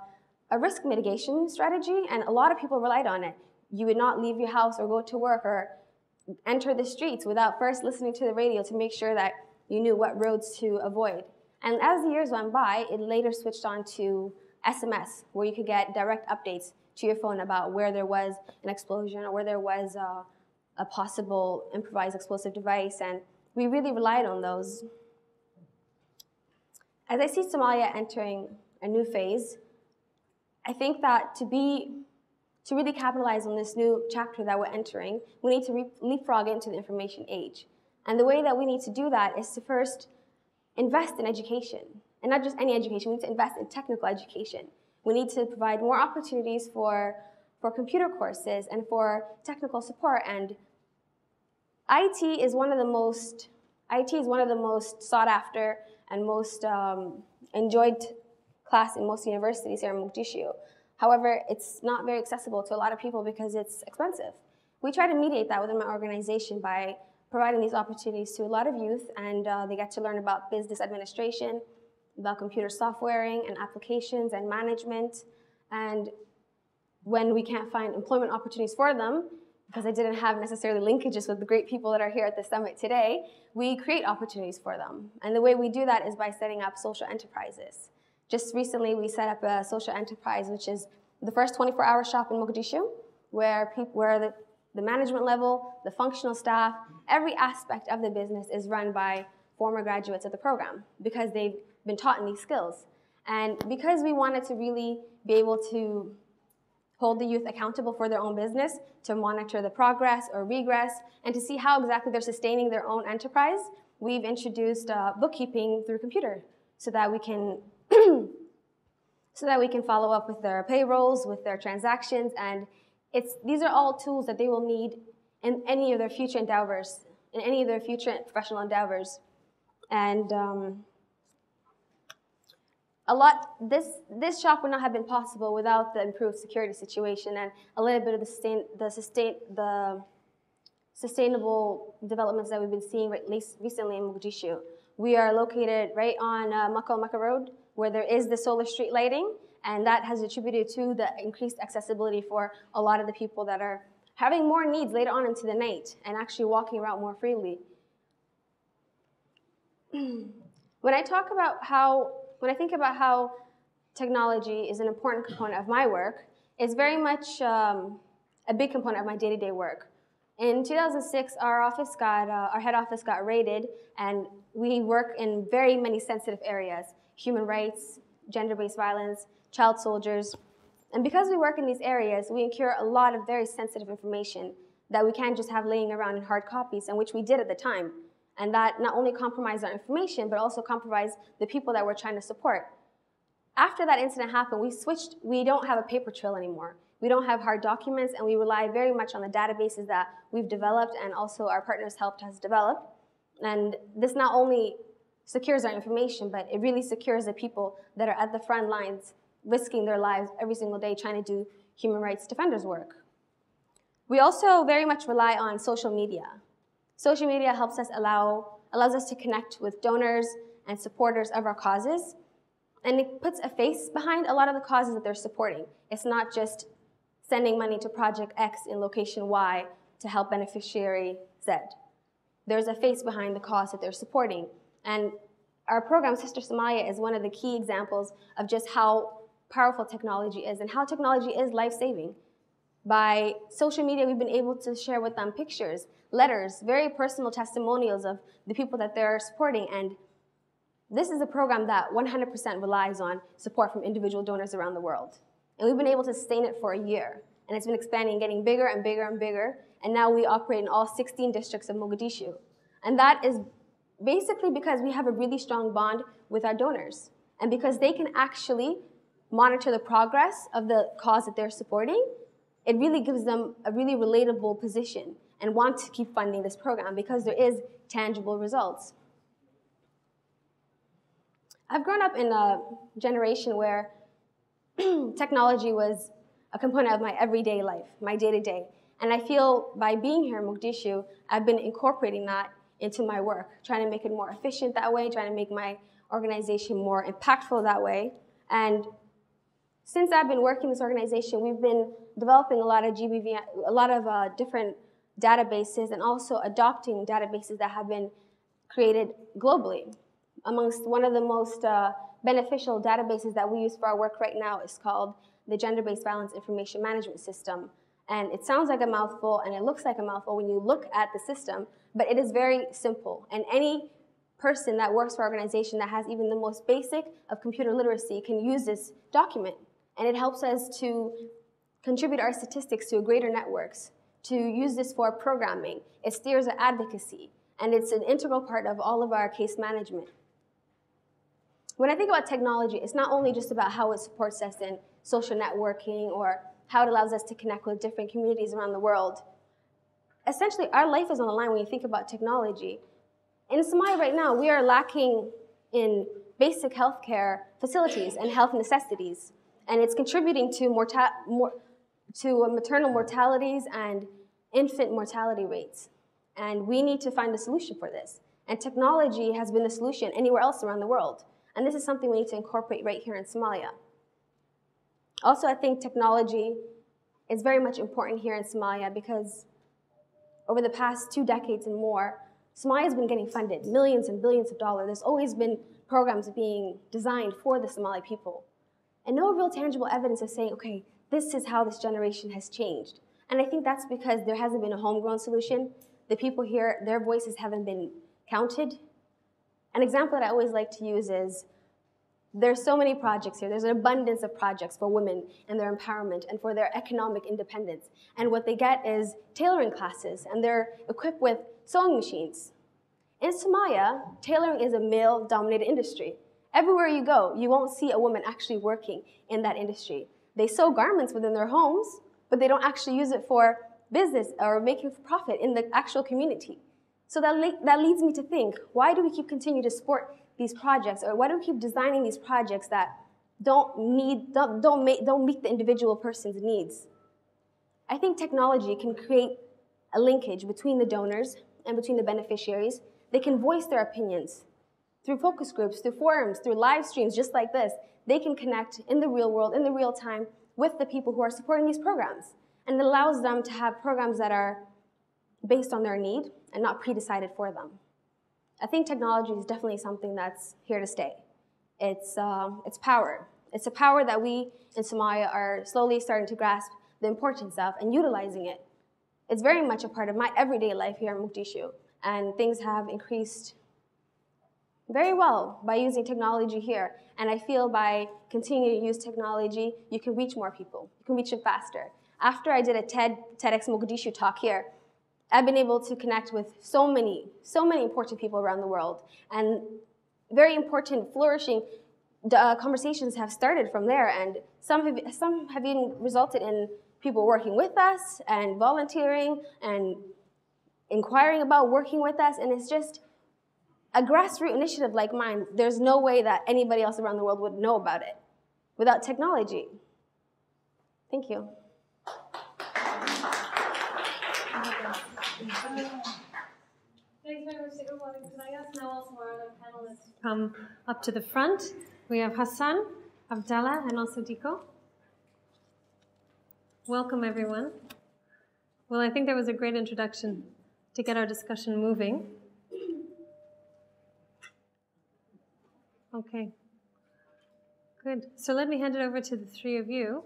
risk mitigation strategy, and a lot of people relied on it. You would not leave your house or go to work or enter the streets without first listening to the radio to make sure that you knew what roads to avoid. And as the years went by, it later switched on to SMS, where you could get direct updates to your phone about where there was an explosion or where there was a possible improvised explosive device, and we really relied on those. As I see Somalia entering a new phase, I think that to really capitalize on this new chapter that we're entering, we need to leapfrog into the information age. And the way that we need to do that is to first invest in education. And not just any education, we need to invest in technical education. We need to provide more opportunities for computer courses and for technical support. And IT is one of the most sought after and most enjoyed class in most universities here in Mogadishu. However, it's not very accessible to a lot of people because it's expensive. We try to mediate that within my organization by providing these opportunities to a lot of youth, and they get to learn about business administration, about computer softwaring and applications and management. And when we can't find employment opportunities for them, because I didn't have necessarily linkages with the great people that are here at the summit today, we create opportunities for them. And the way we do that is by setting up social enterprises. Just recently, we set up a social enterprise, which is the first 24-hour shop in Mogadishu, where the management level, the functional staff, every aspect of the business is run by former graduates of the program because they've been taught in these skills. And because we wanted to really be able to hold the youth accountable for their own business, to monitor the progress or regress, and to see how exactly they're sustaining their own enterprise, we've introduced bookkeeping through computer so that we can follow up with their payrolls, with their transactions, and these are all tools that they will need in any of their future endeavors, in any of their future professional endeavors. And this shop would not have been possible without the improved security situation and a little bit of sustainable developments that we've been seeing recently in Mogadishu. We are located right on Maka Road, where there is the solar street lighting, and that has attributed to the increased accessibility for a lot of the people that are having more needs later on into the night and actually walking around more freely. When I think about how technology is an important component of my work, it's very much a big component of my day-to-day work. In 2006, our head office got raided, and we work in very many sensitive areas: human rights, gender-based violence, child soldiers. And because we work in these areas, we incur a lot of very sensitive information that we can't just have laying around in hard copies, and which we did at the time. And that not only compromised our information, but also compromised the people that we're trying to support. After that incident happened, we don't have a paper trail anymore. We don't have hard documents, and we rely very much on the databases that we've developed and also our partners helped us develop. And this not only secures our information, but it really secures the people that are at the front lines, risking their lives every single day trying to do human rights defenders work. We also very much rely on social media. Social media allows us to connect with donors and supporters of our causes, and it puts a face behind a lot of the causes that they're supporting. It's not just sending money to Project X in location Y to help beneficiary Z. There's a face behind the cause that they're supporting. And our program, Sister Somalia, is one of the key examples of just how powerful technology is and how technology is life-saving. By social media, we've been able to share with them pictures, letters, very personal testimonials of the people that they're supporting. And this is a program that 100% relies on support from individual donors around the world. And we've been able to sustain it for a year. And it's been expanding, getting bigger and bigger and bigger. And now we operate in all 16 districts of Mogadishu. And that is basically because we have a really strong bond with our donors. And because they can actually monitor the progress of the cause that they're supporting, it really gives them a really relatable position and want to keep funding this program because there is tangible results. I've grown up in a generation where technology was a component of my everyday life, my day-to-day. And I feel by being here in Mogadishu, I've been incorporating that into my work, trying to make it more efficient that way, trying to make my organization more impactful that way. And since I've been working in this organization, we've been developing a lot of different databases and also adopting databases that have been created globally. Amongst one of the most beneficial databases that we use for our work right now is called the Gender-Based Violence Information Management System. And it sounds like a mouthful and it looks like a mouthful when you look at the system, but it is very simple. And any person that works for an organization that has even the most basic of computer literacy can use this document. And it helps us to contribute our statistics to greater networks, to use this for programming. It steers our advocacy, and it's an integral part of all of our case management. When I think about technology, it's not only just about how it supports us in social networking or how it allows us to connect with different communities around the world. Essentially, our life is on the line when you think about technology. In Somalia right now, we are lacking in basic healthcare facilities and health necessities, and it's contributing to maternal mortalities and infant mortality rates. And we need to find a solution for this. And technology has been the solution anywhere else around the world. And this is something we need to incorporate right here in Somalia. Also, I think technology is very much important here in Somalia because over the past 2 decades and more, Somalia has been getting funded, millions and billions of dollars. There's always been programs being designed for the Somali people. And no real tangible evidence of saying, okay, this is how this generation has changed. And I think that's because there hasn't been a homegrown solution. The people here, their voices haven't been counted. An example that I always like to use is there's so many projects here. There's an abundance of projects for women and their empowerment and for their economic independence. And what they get is tailoring classes, and they're equipped with sewing machines. In Somalia, tailoring is a male-dominated industry. Everywhere you go, you won't see a woman actually working in that industry. They sew garments within their homes, but they don't actually use it for business or making profit in the actual community. So that leads me to think, why do we keep continue to support these projects, or why do we keep designing these projects that don't meet the individual person's needs? I think technology can create a linkage between the donors and between the beneficiaries. They can voice their opinions through focus groups, through forums, through live streams just like this. They can connect in the real world, in the real time, with the people who are supporting these programs. And it allows them to have programs that are based on their need and not pre-decided for them. I think technology is definitely something that's here to stay. It's power. It's a power that we in Somalia are slowly starting to grasp the importance of and utilizing it. It's very much a part of my everyday life here in Mogadishu, and things have increased very well by using technology here. And I feel by continuing to use technology, you can reach more people. You can reach them faster. After I did a TEDx Mogadishu talk here, I've been able to connect with so many important people around the world. And very important, flourishing conversations have started from there. And some have even resulted in people working with us and volunteering and inquiring about working with us. And it's just a grassroots initiative like mine. There's no way that anybody else around the world would know about it without technology. Thank you. Thanks very much, everyone. Could I ask now also our other panelists to come up to the front? We have Hassan, Abdallah, and also Diko. Welcome, everyone. Well, I think that was a great introduction to get our discussion moving. Okay, good. So let me hand it over to the three of you.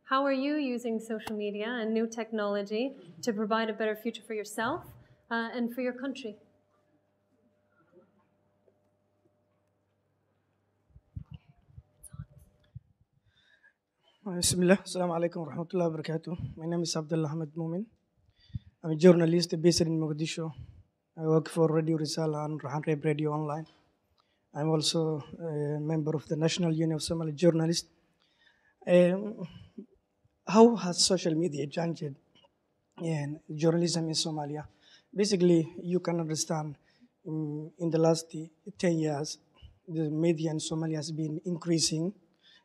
How are you using social media and new technology to provide a better future for yourself and for your country? Bismillah, Assalamu alaikum wa rahmatullahi wa barakatuh. My name is Abdullah Ahmed Moomin. I'm a journalist based in Mogadishu. I work for Radio Risala and Rahan Reb Radio Online. I'm also a member of the National Union of Somali Journalists. How has social media changed journalism in Somalia? Basically, you can understand in the last 10 years, the media in Somalia has been increasing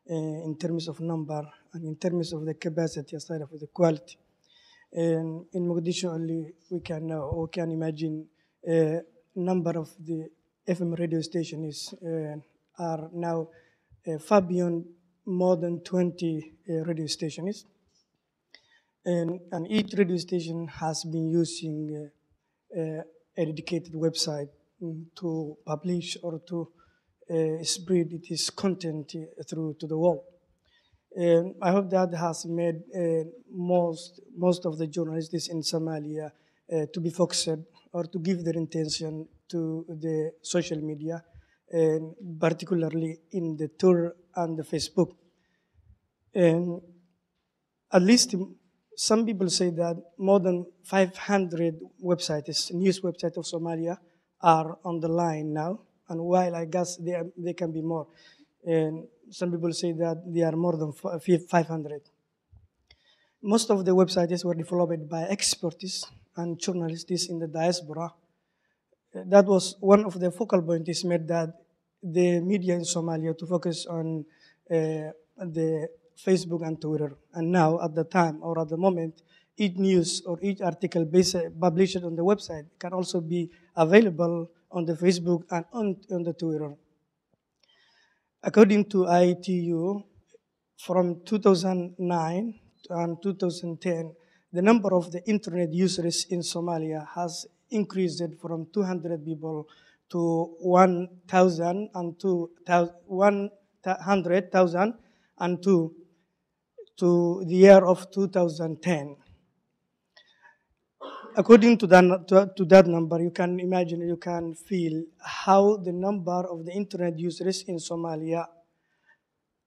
in terms of number and in terms of the capacity aside of the quality. In Mogadishu only, we can imagine a number of the FM radio stations are now far beyond more than 20 radio stations. And each radio station has been using a dedicated website to publish or to spread its content through to the world. I hope that has made most of the journalists in Somalia to be focused or to give their attention to the social media, and particularly in the Twitter and the Facebook. At least some people say that more than 500 websites, news websites of Somalia are on the line now. And while I guess they can be more, and some people say that they are more than 500. Most of the websites were developed by experts and journalists in the diaspora. That was one of the focal points made that the media in Somalia to focus on the Facebook and Twitter. And now, at the time or at the moment, each news or each article published on the website can also be available on the Facebook and on the Twitter. According to ITU, from 2009 and 2010, the number of the internet users in Somalia has increased from 200 people to 100,000 and to the year of 2010. According to that number, you can imagine, you can feel how the number of the internet users in Somalia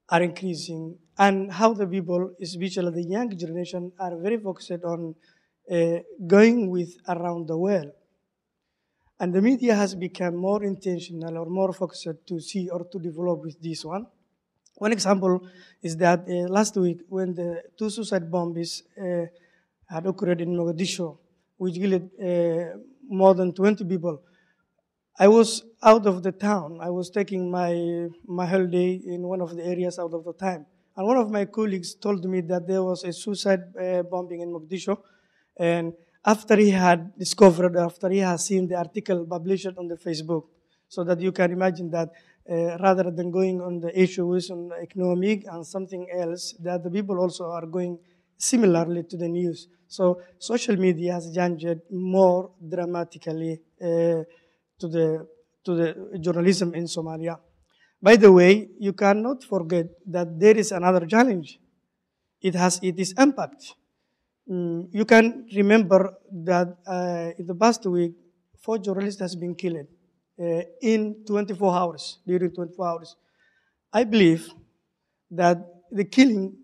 are increasing and how the people, especially the young generation, are very focused on going with around the world. And the media has become more intentional or more focused to see or to develop with this one. One example is that last week when the 2 suicide bombs had occurred in Mogadishu, which killed more than 20 people, I was out of the town. I was taking my holiday in one of the areas out of the town. And one of my colleagues told me that there was a suicide bombing in Mogadishu. And after he had discovered, after he has seen the article published on the Facebook, so that you can imagine that rather than going on the issues on economic and something else, that the people also are going similarly to the news. So social media has changed more dramatically to the journalism in Somalia. By the way, you cannot forget that there is another challenge. It is impact. You can remember that in the past week, 4 journalists has been killed in 24 hours, during 24 hours. I believe that the killing,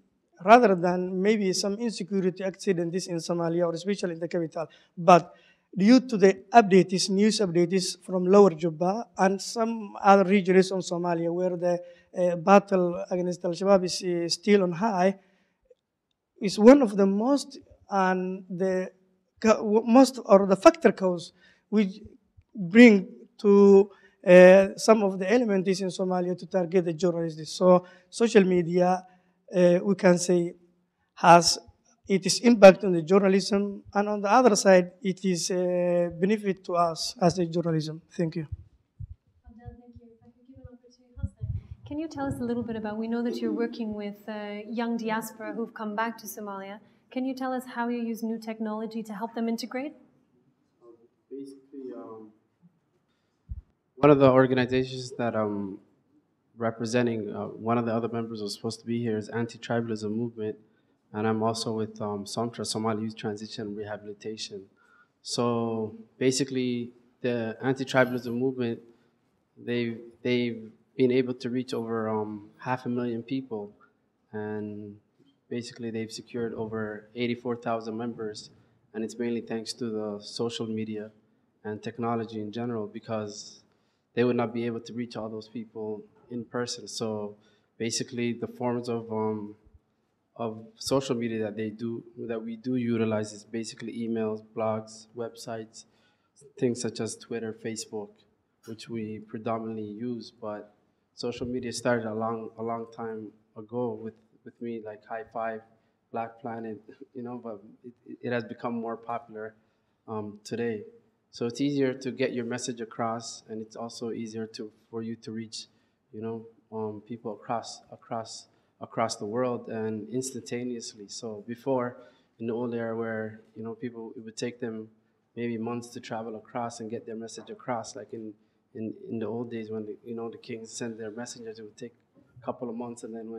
rather than maybe some insecurity accidents in Somalia, or especially in the capital, but due to the updates, news updates from Lower Juba and some other regions of Somalia where the battle against Al-Shabaab is still on high, is one of the most and the most or the factor cause which bring to some of the elements in Somalia to target the journalists. So social media, we can say, has its impact on the journalism, and on the other side, it is a benefit to us as a journalism. Thank you. Can you tell us a little bit about, we know that you're working with young diaspora who've come back to Somalia. Can you tell us how you use new technology to help them integrate? Basically, one of the organizations that I'm representing, one of the other members was supposed to be here, is Anti-Tribalism Movement, and I'm also with SOMTRA, Somali Youth Transition and Rehabilitation. So basically, the Anti-Tribalism Movement, they've been able to reach over 500,000 people, and basically they've secured over 84,000 members, and it's mainly thanks to the social media and technology in general, because they would not be able to reach all those people in person. So basically the forms of social media that we do utilize is basically emails, blogs, websites, things such as Twitter, Facebook, which we predominantly use. But social media started a long time ago with me, like High Five, Black Planet, but it has become more popular today. So it's easier to get your message across, and it's also easier for you to reach, people across the world and instantaneously. So before, in the old era where people, it would take them maybe months to travel across and get their message across, like in the old days when the kings sent their messengers, it would take a couple of months, and then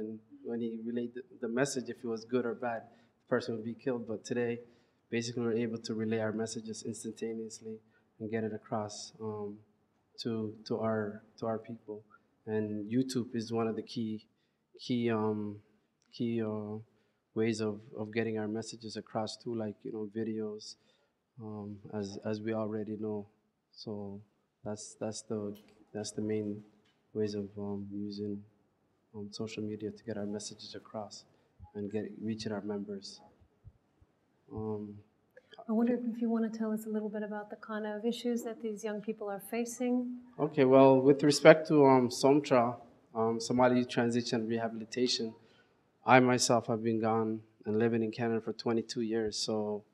when he relayed the message, if it was good or bad, the person would be killed. But today, basically, we're able to relay our messages instantaneously and get it across to our people. And YouTube is one of the key ways of getting our messages across too, like videos, as we already know. So that's the main ways of using social media to get our messages across and reaching our members. I wonder if you want to tell us a little bit about the kind of issues that these young people are facing. Okay, well, with respect to SOMTRA, Somali Youth Transition and Rehabilitation, I myself have been gone and living in Canada for 22 years, so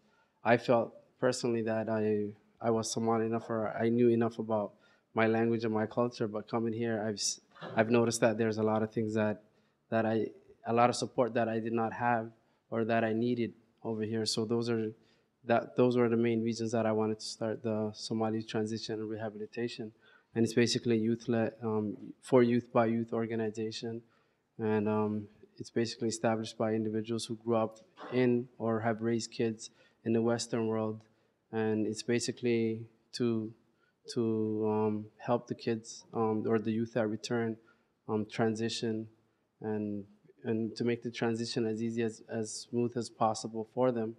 I felt personally that I was Somali enough, or I knew enough about my language and my culture. But coming here, I've noticed that there's a lot of things a lot of support that I did not have or that I needed over here. So those were the main reasons that I wanted to start the Somali Transition and Rehabilitation. And it's basically youth-led, for youth by youth organization. And it's basically established by individuals who grew up in or have raised kids in the Western world. And it's basically to help the kids or the youth that return transition and to make the transition as easy as smooth as possible for them,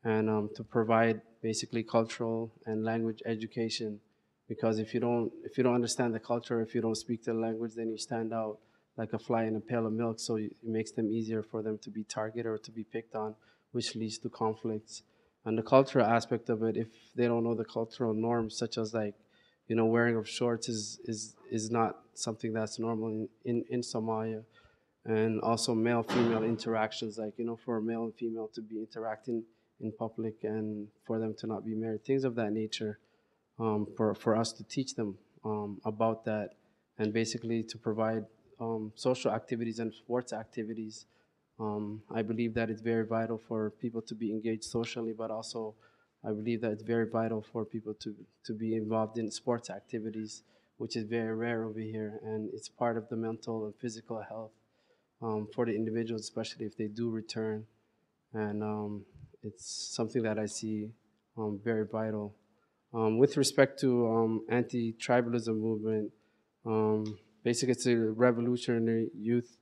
and to provide basically cultural and language education. Because if you don't understand the culture, if you don't speak the language, then you stand out like a fly in a pail of milk. So it makes them easier for them to be targeted or to be picked on, which leads to conflicts. And the cultural aspect of it, if they don't know the cultural norms, such as wearing of shorts is not something that's normal in Somalia. And also male-female interactions, for a male and female to be interacting in public and for them to not be married, things of that nature, for us to teach them about that, and basically to provide social activities and sports activities. I believe that it's very vital for people to be engaged socially, but also I believe that it's very vital for people to be involved in sports activities, which is very rare over here, and it's part of the mental and physical health for the individuals, especially if they do return. And it's something that I see very vital. With respect to anti-tribalism movement, basically it's a revolutionary youth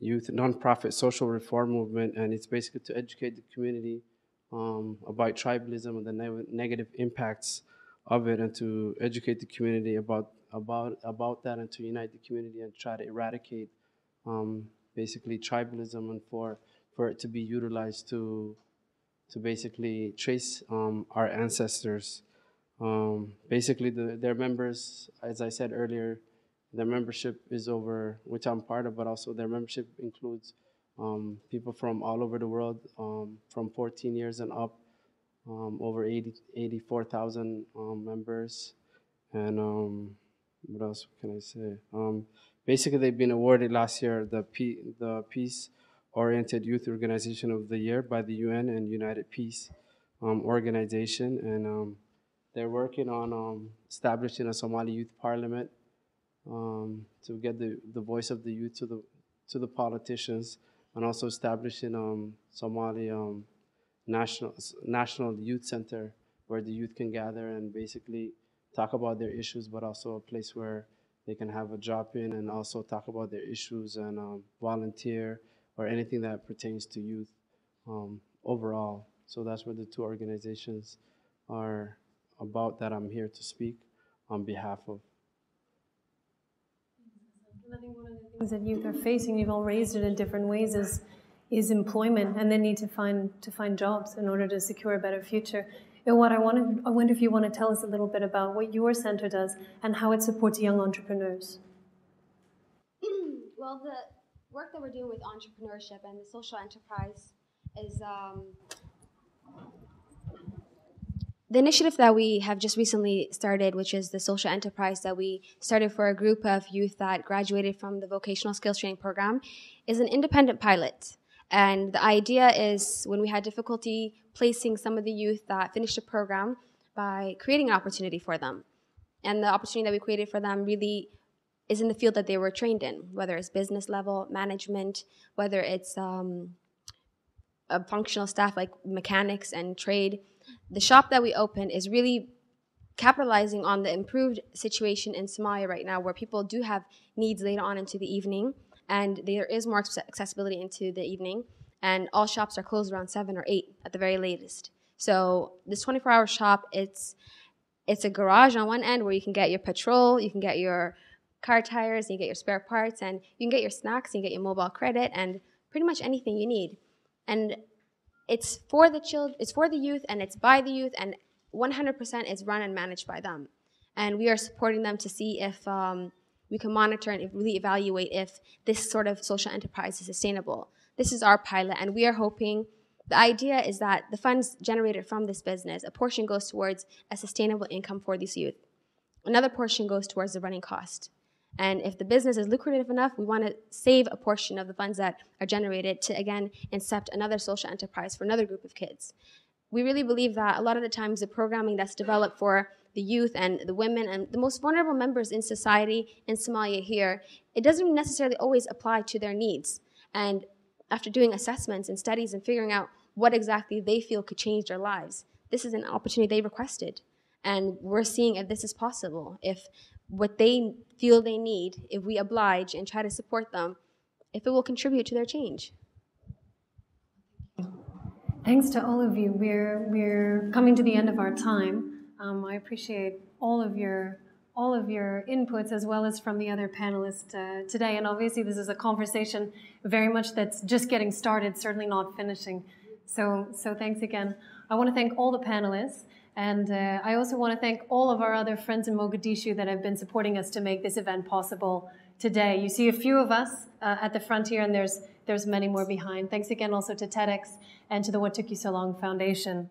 nonprofit social reform movement, and it's basically to educate the community about tribalism and the negative impacts of it, and to educate the community about that, and to unite the community and try to eradicate basically tribalism, and for it to be utilized to basically trace our ancestors. Basically, their members, as I said earlier, their membership is over, which I'm part of, but also their membership includes people from all over the world, from 14 years and up, over 84,000 members. And what else can I say? Basically, they've been awarded last year the Peace-Oriented Youth Organization of the Year by the UN and United Peace Organization. And they're working on establishing a Somali Youth Parliament to get the voice of the youth to the politicians, and also establishing Somali National Youth Center where the youth can gather and basically talk about their issues, but also a place where they can have a drop-in and also talk about their issues and volunteer or anything that pertains to youth overall. So that's what the two organizations are about that I'm here to speak on behalf of. I think one of the things that youth are facing, you've all raised it in different ways, is employment, and they need to find jobs in order to secure a better future. And I wonder if you want to tell us a little bit about what your center does and how it supports young entrepreneurs. Well, the work that we're doing with entrepreneurship and the social enterprise is the initiative that we have just recently started, which is the social enterprise that we started for a group of youth that graduated from the vocational skills training program, is an independent pilot. And the idea is, when we had difficulty placing some of the youth that finished the program, by creating an opportunity for them. And the opportunity that we created for them really is in the field that they were trained in, whether it's business level, management, whether it's a functional staff like mechanics and trade. The shop that we opened is really capitalizing on the improved situation in Somalia right now, where people do have needs later on into the evening, and there is more accessibility into the evening, and all shops are closed around 7 or 8 at the very latest. So this 24-hour shop, it's a garage on one end where you can get your petrol, you can get your car tires, you can get your spare parts, and you can get your snacks, you can get your mobile credit, and pretty much anything you need. And it's for the it's for the youth, and it's by the youth, and 100% is run and managed by them. And we are supporting them to see if we can monitor and really evaluate if this sort of social enterprise is sustainable. This is our pilot, and we are hoping, the idea is that the funds generated from this business, a portion goes towards a sustainable income for these youth. Another portion goes towards the running cost. And if the business is lucrative enough, we want to save a portion of the funds that are generated to, again, incept another social enterprise for another group of kids. We really believe that a lot of the times the programming that's developed for the youth and the women and the most vulnerable members in society in Somalia here, it doesn't necessarily always apply to their needs. And after doing assessments and studies and figuring out what exactly they feel could change their lives, this is an opportunity they requested. And we're seeing if this is possible, if what they feel they need, if we oblige and try to support them, if it will contribute to their change. Thanks to all of you. We're coming to the end of our time. I appreciate all of your inputs, as well as from the other panelists today. And obviously, this is a conversation very much that's just getting started, certainly not finishing. So thanks again. I want to thank all the panelists. And I also want to thank all of our other friends in Mogadishu that have been supporting us to make this event possible today. You see a few of us at the front here, and there's there's many more behind. Thanks again also to TEDx and to the What Took You So Long Foundation.